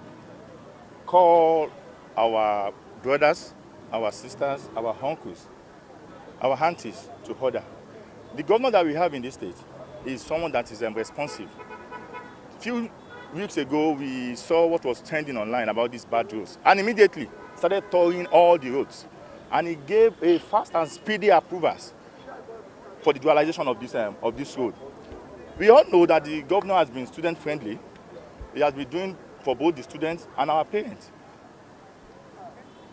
call our brothers, our sisters, our uncles, our aunties to order. The governor that we have in this state is someone that is responsive. A few weeks ago, we saw what was trending online about these bad roads, and immediately started touring all the roads. And he gave a fast and speedy approvals for the dualization of this road. We all know that the governor has been student-friendly. He has been doing for both the students and our parents.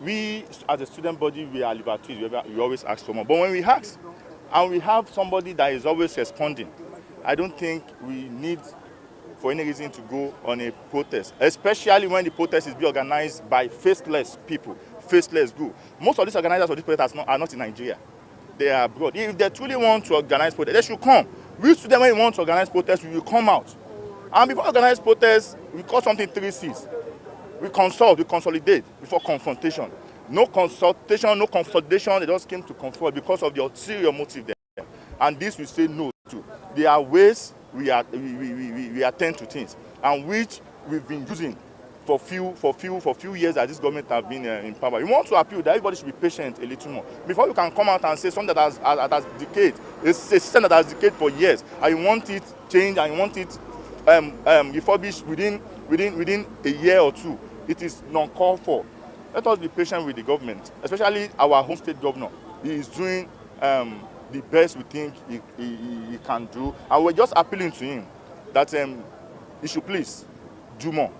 We, as a student body, we are liberties. We always ask for more. But when we ask, and we have somebody that is always responding, I don't think we need, for any reason, to go on a protest, especially when the protest is being organized by faceless people. Faceless group. Most of these organizers of this protest are not in Nigeria. They are abroad. If they truly want to organize protest, they should come. We students, when we want to organize protest, we will come out. And before organize protest, we call something 3 C's. We consult, we consolidate before confrontation. No consultation, no consolidation, they just came to confront because of the ulterior motive there. And this we say no to. There are ways we attend to things, and which we've been using for few years that this government have been in power. We want to appeal that everybody should be patient a little more before you can come out and say something that has decayed. It's a system that has decayed for years, and you want it changed and you want it refurbished within a year or two. It is non-called for. Let us be patient with the government, especially our home state governor. He is doing the best we think he can do, and we're just appealing to him that he should please do more.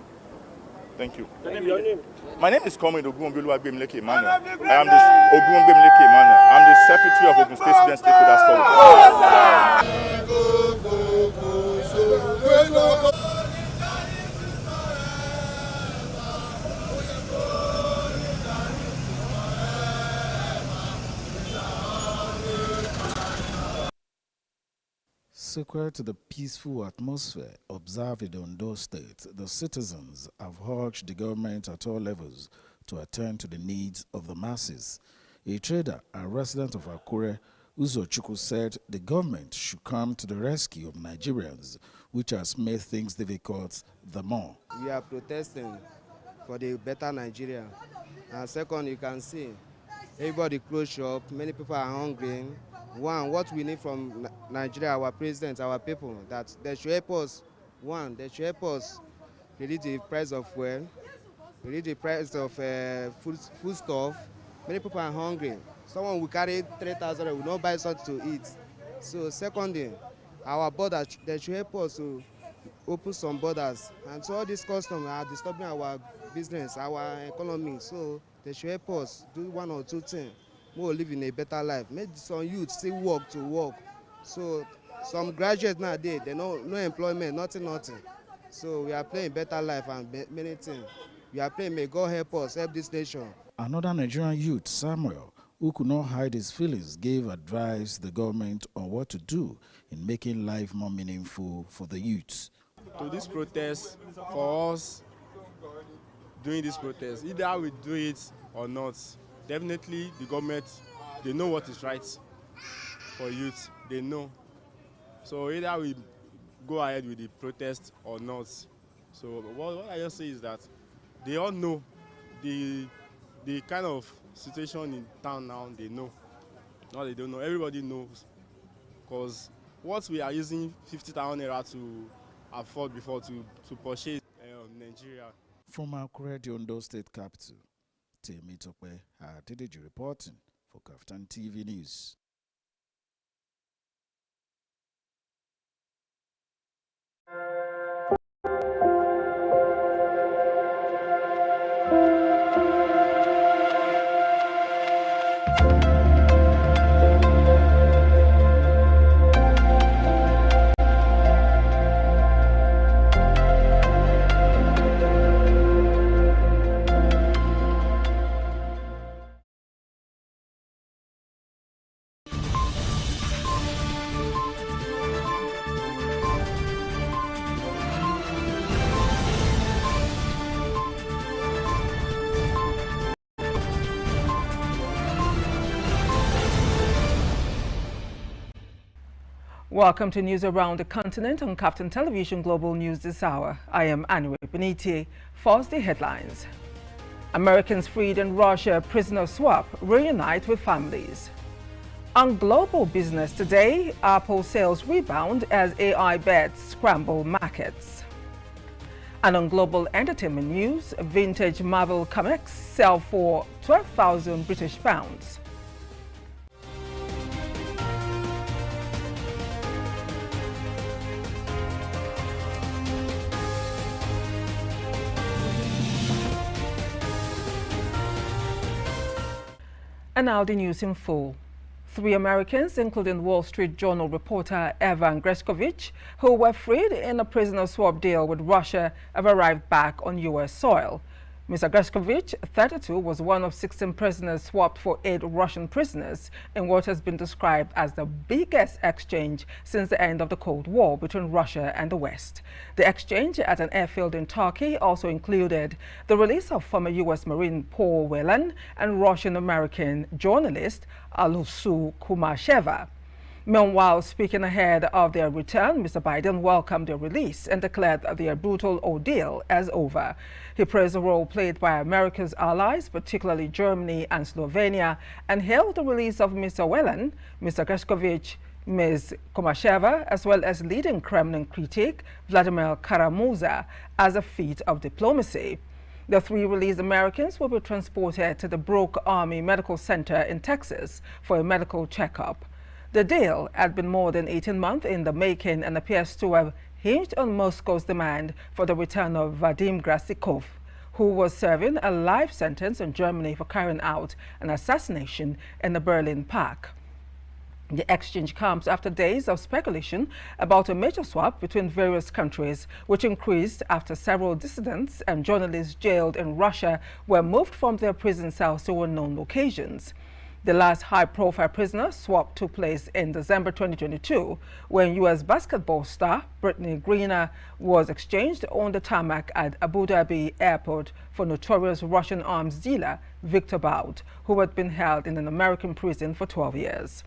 Thank you. Your name? My name is Comrade Ogunwongbemileke Emmanuel. I am the Ogunwongbemileke Emmanuel. I'm the Secretary of Ogun State Student Stakeholders Forum. Subsequent to the peaceful atmosphere observed in Ondo State, the citizens have urged the government at all levels to attend to the needs of the masses. A trader and resident of Akure, Uzochukwu, said the government should come to the rescue of Nigerians, which has made things difficult the more. We are protesting for the better Nigeria. And second, you can see everybody close shop, many people are hungry. One, what we need from Nigeria, our president, our people, that they should help us. One, they should help us reduce the price of fuel, reduce the price of food stuff. Many people are hungry. Someone will carry 3,000 will not buy something to eat. So secondly, our borders, they should help us to open some borders. And so all these customers are disturbing our business, our economy. So they should help us do one or two things. We will live in a better life. Make some youth still work to work. So some graduates nowadays, they no employment, nothing. So we are playing better life and many things. We are praying, may God help us, help this nation. Another Nigerian youth, Samuel, who could not hide his feelings, gave advice to the government on what to do in making life more meaningful for the youths. To this protest, for us doing this protest, either we do it or not, definitely the government, they know what is right for youth, they know. So either we go ahead with the protest or not. So what I just say is that they all know the kind of situation in town now, they know. No, they don't know. Everybody knows. Because what we are using 50,000 naira to afford before to purchase Nigeria. From Akure, the Ondo State capital, Temi Tope Adedeji reporting for KAFTAN TV News. Welcome to news around the continent on KAFTAN Television Global News this hour. I am Anue Beniti. First, the headlines. Americans freed in Russia prisoner swap reunite with families. On global business today, Apple sales rebound as AI bets scramble markets. And on global entertainment news, vintage Marvel comics sell for 12,000 British pounds. And now the news in full. 3 Americans, including Wall Street Journal reporter Evan Gershkovich, who were freed in a prisoner swap deal with Russia, have arrived back on U.S. soil. Mr. Gershkovich, 32, was one of 16 prisoners swapped for 8 Russian prisoners in what has been described as the biggest exchange since the end of the Cold War between Russia and the West. The exchange at an airfield in Turkey also included the release of former U.S. Marine Paul Whelan and Russian-American journalist Alusu Kumasheva. Meanwhile, speaking ahead of their return, Mr. Biden welcomed their release and declared their brutal ordeal as over. He praised the role played by America's allies, particularly Germany and Slovenia, and hailed the release of Mr. Whelan, Mr. Gershkovich, Ms. Kumasheva, as well as leading Kremlin critic Vladimir Kara-Murza as a feat of diplomacy. The 3 released Americans will be transported to the Brooke Army Medical Center in Texas for a medical checkup. The deal had been more than 18 months in the making and appears to have hinged on Moscow's demand for the return of Vadim Grasikov, who was serving a life sentence in Germany for carrying out an assassination in the Berlin Park. The exchange comes after days of speculation about a major swap between various countries, which increased after several dissidents and journalists jailed in Russia were moved from their prison cells to unknown locations. The last high-profile prisoner swap took place in December 2022 when U.S. basketball star Brittany Griner was exchanged on the tarmac at Abu Dhabi airport for notorious Russian arms dealer Victor Bout, who had been held in an American prison for 12 years.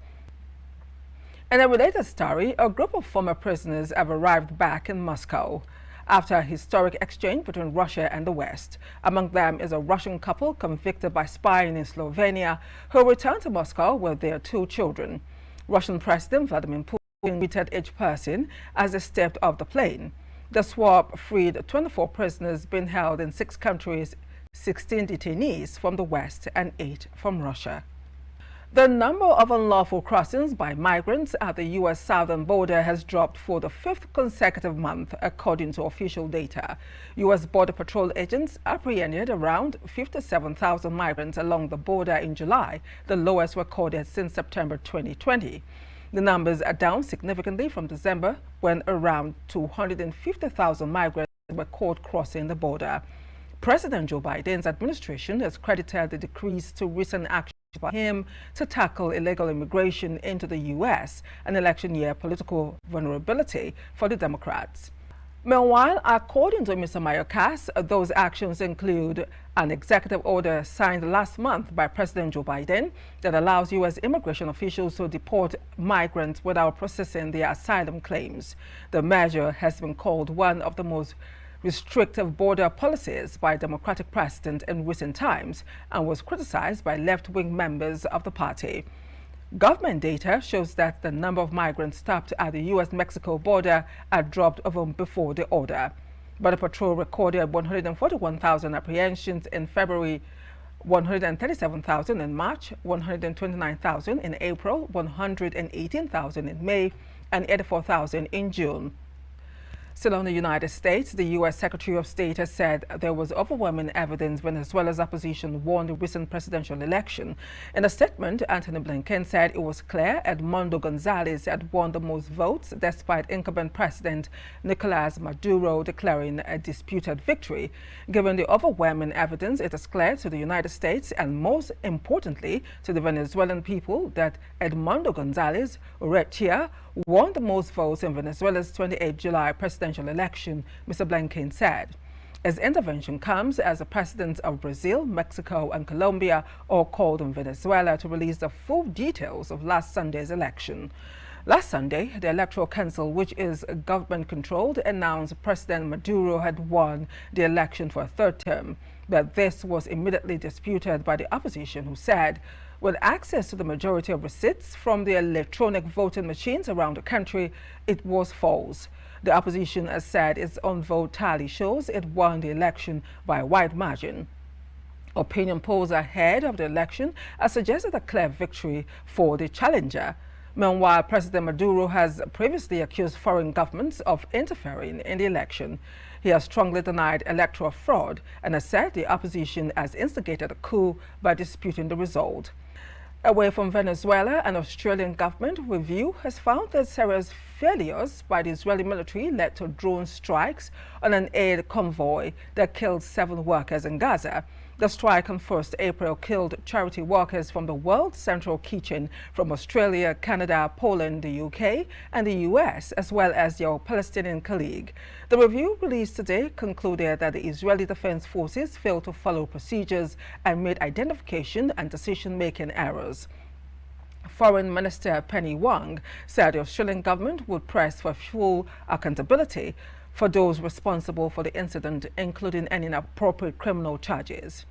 In a related story, a group of former prisoners have arrived back in Moscow after a historic exchange between Russia and the West. Among them is a Russian couple convicted by spying in Slovenia who returned to Moscow with their 2 children. Russian President Vladimir Putin greeted each person as they stepped off the plane. The swap freed 24 prisoners being held in 6 countries, 16 detainees from the West and 8 from Russia. The number of unlawful crossings by migrants at the U.S. southern border has dropped for the 5th consecutive month, according to official data. U.S. Border Patrol agents apprehended around 57,000 migrants along the border in July, the lowest recorded since September 2020. The numbers are down significantly from December, when around 250,000 migrants were caught crossing the border. President Joe Biden's administration has credited the decrease to recent action by him to tackle illegal immigration into the U.S., an election year political vulnerability for the Democrats. Meanwhile, according to Mr. Mayorkas, those actions include an executive order signed last month by President Joe Biden that allows U.S. immigration officials to deport migrants without processing their asylum claims. The measure has been called one of the most restrictive border policies by Democratic president in recent times and was criticized by left-wing members of the party. Government data shows that the number of migrants stopped at the U.S.-Mexico border had dropped even before the order. Border Patrol recorded 141,000 apprehensions in February, 137,000 in March, 129,000 in April, 118,000 in May, and 84,000 in June. Still on the United States, the U.S. Secretary of State has said there was overwhelming evidence Venezuela's opposition won the recent presidential election. In a statement, Antony Blinken said it was clear Edmundo Gonzalez had won the most votes despite incumbent President Nicolas Maduro declaring a disputed victory. Given the overwhelming evidence, it is clear to the United States and most importantly to the Venezuelan people that Edmundo Gonzalez Urrutia won the most votes in Venezuela's 28 July presidential election, Mr. Blinken said. His intervention comes as the presidents of Brazil, Mexico and Colombia all called on Venezuela to release the full details of last Sunday's election. Last Sunday, the Electoral Council, which is government-controlled, announced President Maduro had won the election for a 3rd term. But this was immediately disputed by the opposition, who said, with access to the majority of receipts from the electronic voting machines around the country, it was false. The opposition has said its own vote tally shows it won the election by a wide margin. Opinion polls ahead of the election have suggested a clear victory for the challenger. Meanwhile, President Maduro has previously accused foreign governments of interfering in the election. He has strongly denied electoral fraud and has said the opposition has instigated a coup by disputing the result. Away from Venezuela, an Australian government review has found that serious failures by the Israeli military led to drone strikes on an aid convoy that killed 7 workers in Gaza. The strike on 1st April killed charity workers from the World Central Kitchen from Australia, Canada, Poland, the UK and the US, as well as their Palestinian colleague. The review released today concluded that the Israeli Defense Forces failed to follow procedures and made identification and decision-making errors. Foreign Minister Penny Wong said the Australian government would press for full accountability for those responsible for the incident, including any inappropriate criminal charges.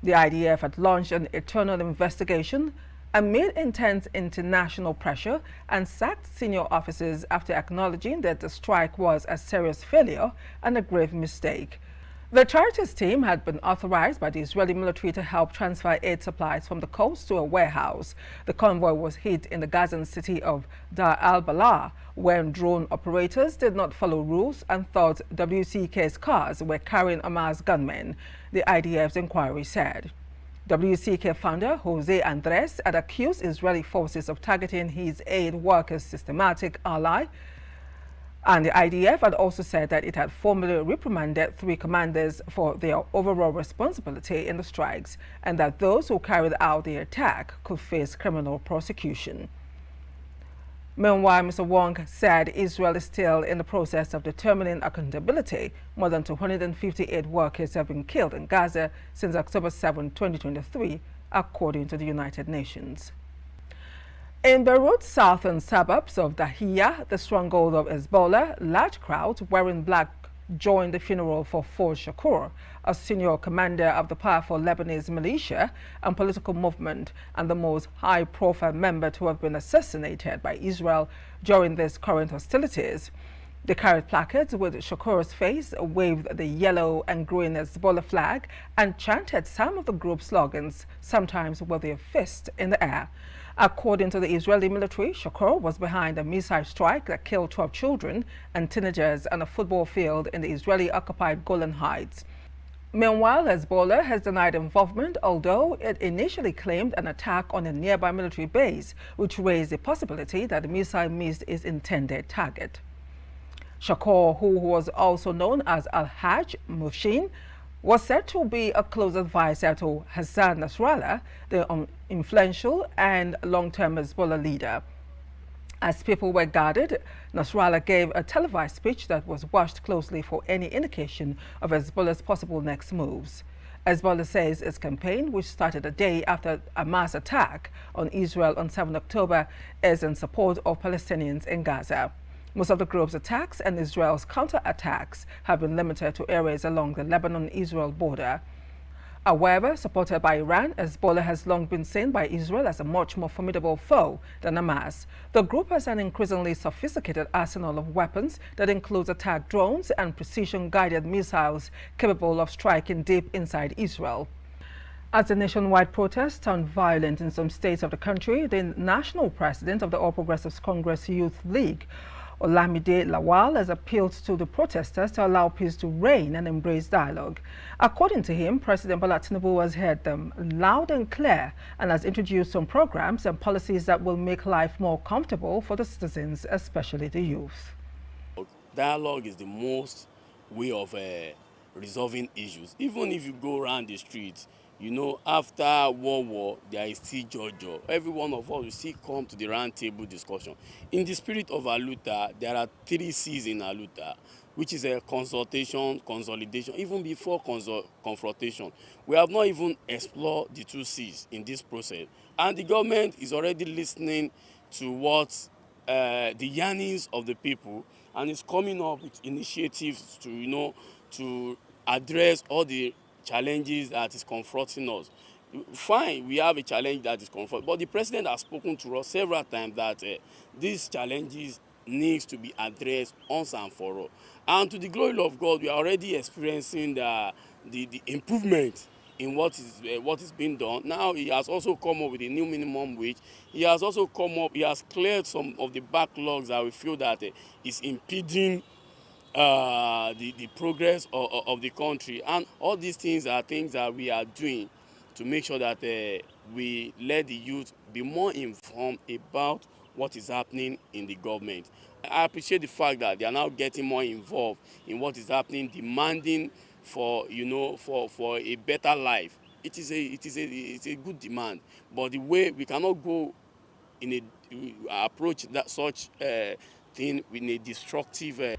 The IDF had launched an internal investigation amid intense international pressure and sacked senior officers after acknowledging that the strike was a serious failure and a grave mistake. The charities team had been authorized by the Israeli military to help transfer aid supplies from the coast to a warehouse. The convoy was hit in the Gazan city of Dar al-Balah when drone operators did not follow rules and thought WCK's cars were carrying Hamas gunmen, the IDF's inquiry said. WCK founder Jose Andres had accused Israeli forces of targeting his aid workers' systematic ally And the IDF had also said that it had formally reprimanded 3 commanders for their overall responsibility in the strikes, and that those who carried out the attack could face criminal prosecution. Meanwhile, Mr. Wong said Israel is still in the process of determining accountability. More than 258 workers have been killed in Gaza since October 7, 2023, according to the United Nations. In Beirut's southern suburbs of Dahiyah, the stronghold of Hezbollah, large crowds wearing black joined the funeral for Ford Shakur, a senior commander of the powerful Lebanese militia and political movement and the most high-profile member to have been assassinated by Israel during these current hostilities. They carried placards with Shakur's face, waved the yellow and green Hezbollah flag, and chanted some of the group's slogans, sometimes with their fists in the air. According to the Israeli military, Shakur was behind a missile strike that killed 12 children and teenagers on a football field in the Israeli-occupied Golan Heights. Meanwhile, Hezbollah has denied involvement, although it initially claimed an attack on a nearby military base, which raised the possibility that the missile missed its intended target. Shakur, who was also known as Al-Hajj Mushin, was said to be a close advisor to Hassan Nasrallah, the influential and long-term Hezbollah leader. As people were gathered, Nasrallah gave a televised speech that was watched closely for any indication of Hezbollah's possible next moves. Hezbollah says its campaign, which started a day after a mass attack on Israel on 7 October, is in support of Palestinians in Gaza. Most of the group's attacks and Israel's counterattacks have been limited to areas along the Lebanon-Israel border. However, supported by Iran, Hezbollah has long been seen by Israel as a much more formidable foe than Hamas. The group has an increasingly sophisticated arsenal of weapons that includes attack drones and precision-guided missiles capable of striking deep inside Israel. As the nationwide protests turned violent in some states of the country, the national president of the All Progressives Congress Youth League, Olamide Lawal, has appealed to the protesters to allow peace to reign and embrace dialogue. According to him, President Bola Tinubu has heard them loud and clear and has introduced some programs and policies that will make life more comfortable for the citizens, especially the youth. Dialogue is the most way of resolving issues. Even if you go around the streets, you know, after World War, there is still Jojo. Every one of us will still come to the round table discussion. In the spirit of Aluta, there are 3 C's in Aluta, which is a consultation, consolidation, even before confrontation. We have not even explored the 2 C's in this process. And the government is already listening to what the yearnings of the people, and is coming up with initiatives to, you know, to address all the challenges that is confronting us. Fine, we have a challenge that is confronting, but the president has spoken to us several times that these challenges needs to be addressed once and for all. And to the glory of God, we are already experiencing the improvement in what is being done. Now he has also come up with a new minimum wage. He has also he has cleared some of the backlogs that we feel that is impeding the progress of the country. And all these things are things that we are doing to make sure that we let the youth be more informed about what is happening in the government. I appreciate the fact that they are now getting more involved in what is happening, demanding for, you know, for a better life. It's a good demand, but the way we cannot go in approach that such thing in a destructive.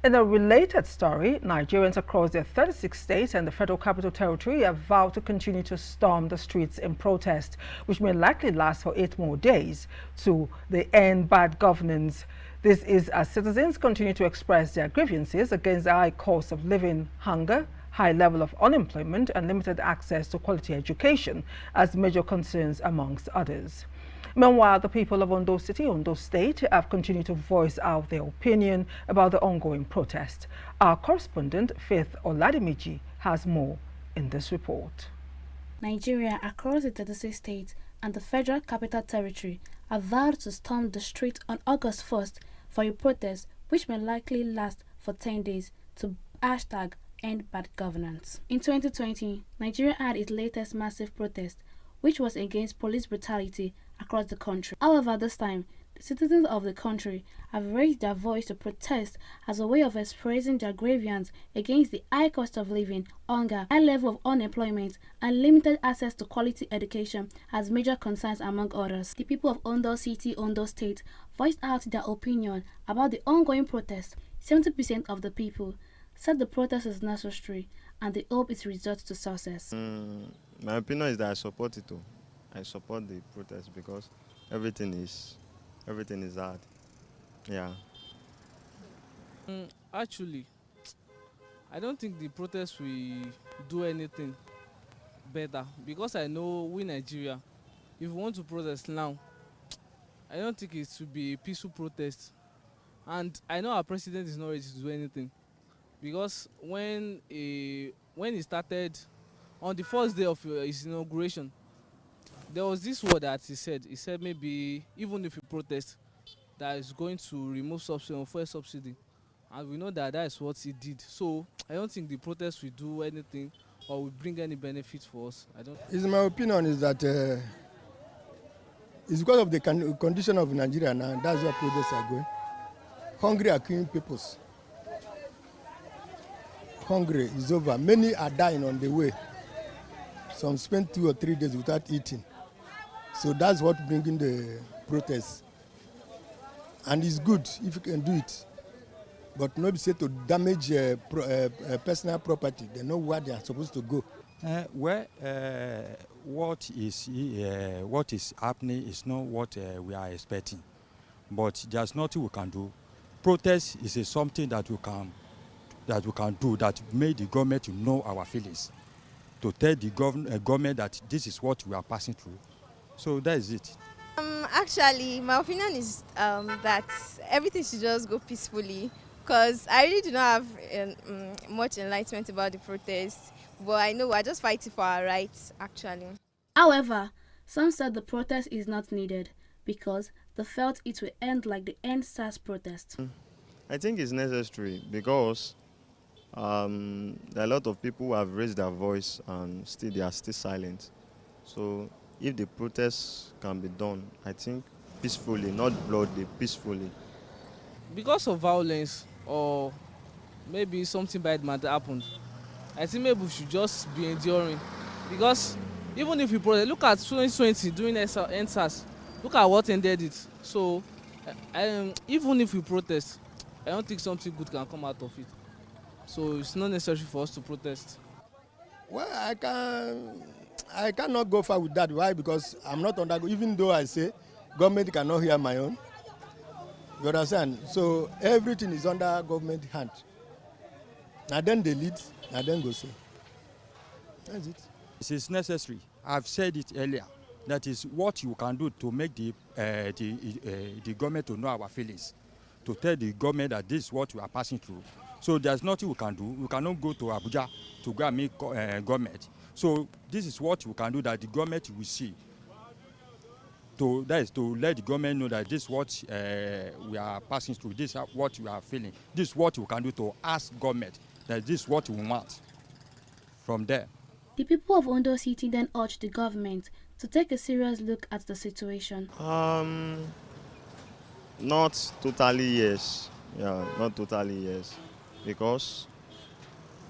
In a related story, Nigerians across their 36 states and the Federal Capital Territory have vowed to continue to storm the streets in protest, which may likely last for 8 more days, to the end bad governance. This is as citizens continue to express their grievances against the high cost of living, hunger, high level of unemployment, and limited access to quality education as major concerns amongst others. Meanwhile, the people of Ondo City, Ondo State, have continued to voice out their opinion about the ongoing protest. Our correspondent, Faith Oladimiji, has more in this report. Nigeria, across the 36 states and the Federal Capital Territory, have vowed to storm the street on August 1st for a protest which may likely last for 10 days to #end bad governance. In 2020, Nigeria had its latest massive protest, which was against police brutality across the country. However, this time, The citizens of the country have raised their voice to protest as a way of expressing their grievance against the high cost of living, hunger, high level of unemployment, and limited access to quality education as major concerns among others. The people of Ondo City, Ondo State voiced out their opinion about the ongoing protest. 70% of the people said the protest is necessary and they hope it results to success. My opinion is that I support it too. I support the protest because everything is hard. Yeah. Actually, I don't think the protest will do anything better because I know we Nigeria, if we want to protest now, I don't think it should be a peaceful protest. And I know our president is not ready to do anything because when he started on the first day of his inauguration, there was this word that he said maybe even if you protest, that is going to remove subsidy on fuel subsidy, and we know that is what he did. So I don't think the protest will do anything or will bring any benefit for us. I don't. My opinion is that it's because of the condition of Nigeria now. That's where protests are going. Hungry are killing people. Hungry is over. Many are dying on the way. Some spend 2 or 3 days without eating. So that's what bringing the protests. And it's good if you can do it. But not be said to damage personal property. They know where they are supposed to go. What is happening is not what we are expecting. But there's nothing we can do. Protest is something that we can do that made the government to know our feelings, to tell the government that this is what we are passing through. So that is it. Actually, my opinion is that everything should just go peacefully, because I really do not have much enlightenment about the protest, but I know we're just fighting for our rights, actually. However, some said the protest is not needed because they felt it will end like the End SARS protest. I think it's necessary because there are a lot of people who have raised their voice and they are still silent. So if the protests can be done, I think peacefully, not bloodily, peacefully. Because of violence or maybe something bad might happen, I think maybe we should just be enduring. Because even if we protest, look at 2020 during NSAS, look at what ended it. So even if we protest, I don't think something good can come out of it. So it's not necessary for us to protest. Well, I cannot go far with that. Why? Because I'm not under. Even though I say government cannot hear my own, you understand? So everything is under government hand. Now then they lead, now then go say. That's it. It is necessary. I've said it earlier. That is what you can do to make the government to know our feelings, to tell the government that this is what we are passing through. So there's nothing we can do. We cannot go to Abuja to go and meet government. So this is what we can do that the government will see. That is to let the government know that this is what we are passing through. This is what we are feeling. This is what we can do to ask government that this is what we want from there. The people of Ondo City then urged the government to take a serious look at the situation. Not totally yes. Yeah, not totally yes. Because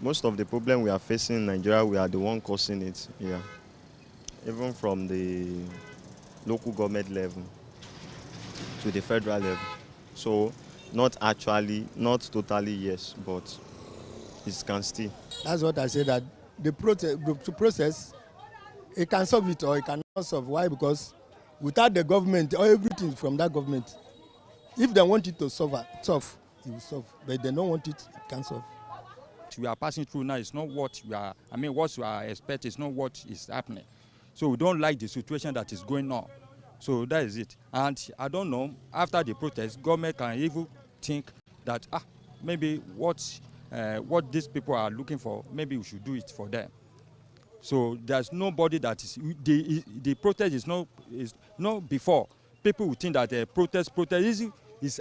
most of the problem we are facing in Nigeria, we are the one causing it. Yeah. Even from the local government level to the federal level. So not totally yes, but it can still. That's what I say, that the process, it can solve it or it cannot solve. Why? Because without the government, or everything from that government, if they want it to solve, it will solve. But if they don't want it, it can't solve. What we are passing through now is not what we are, what we are expecting is not what is happening. So we don't like the situation that is going on. So that is it. And I don't know, after the protest, government can even think that maybe what these people are looking for, maybe we should do it for them. So there's nobody that is the protest is not before. People would think that protest is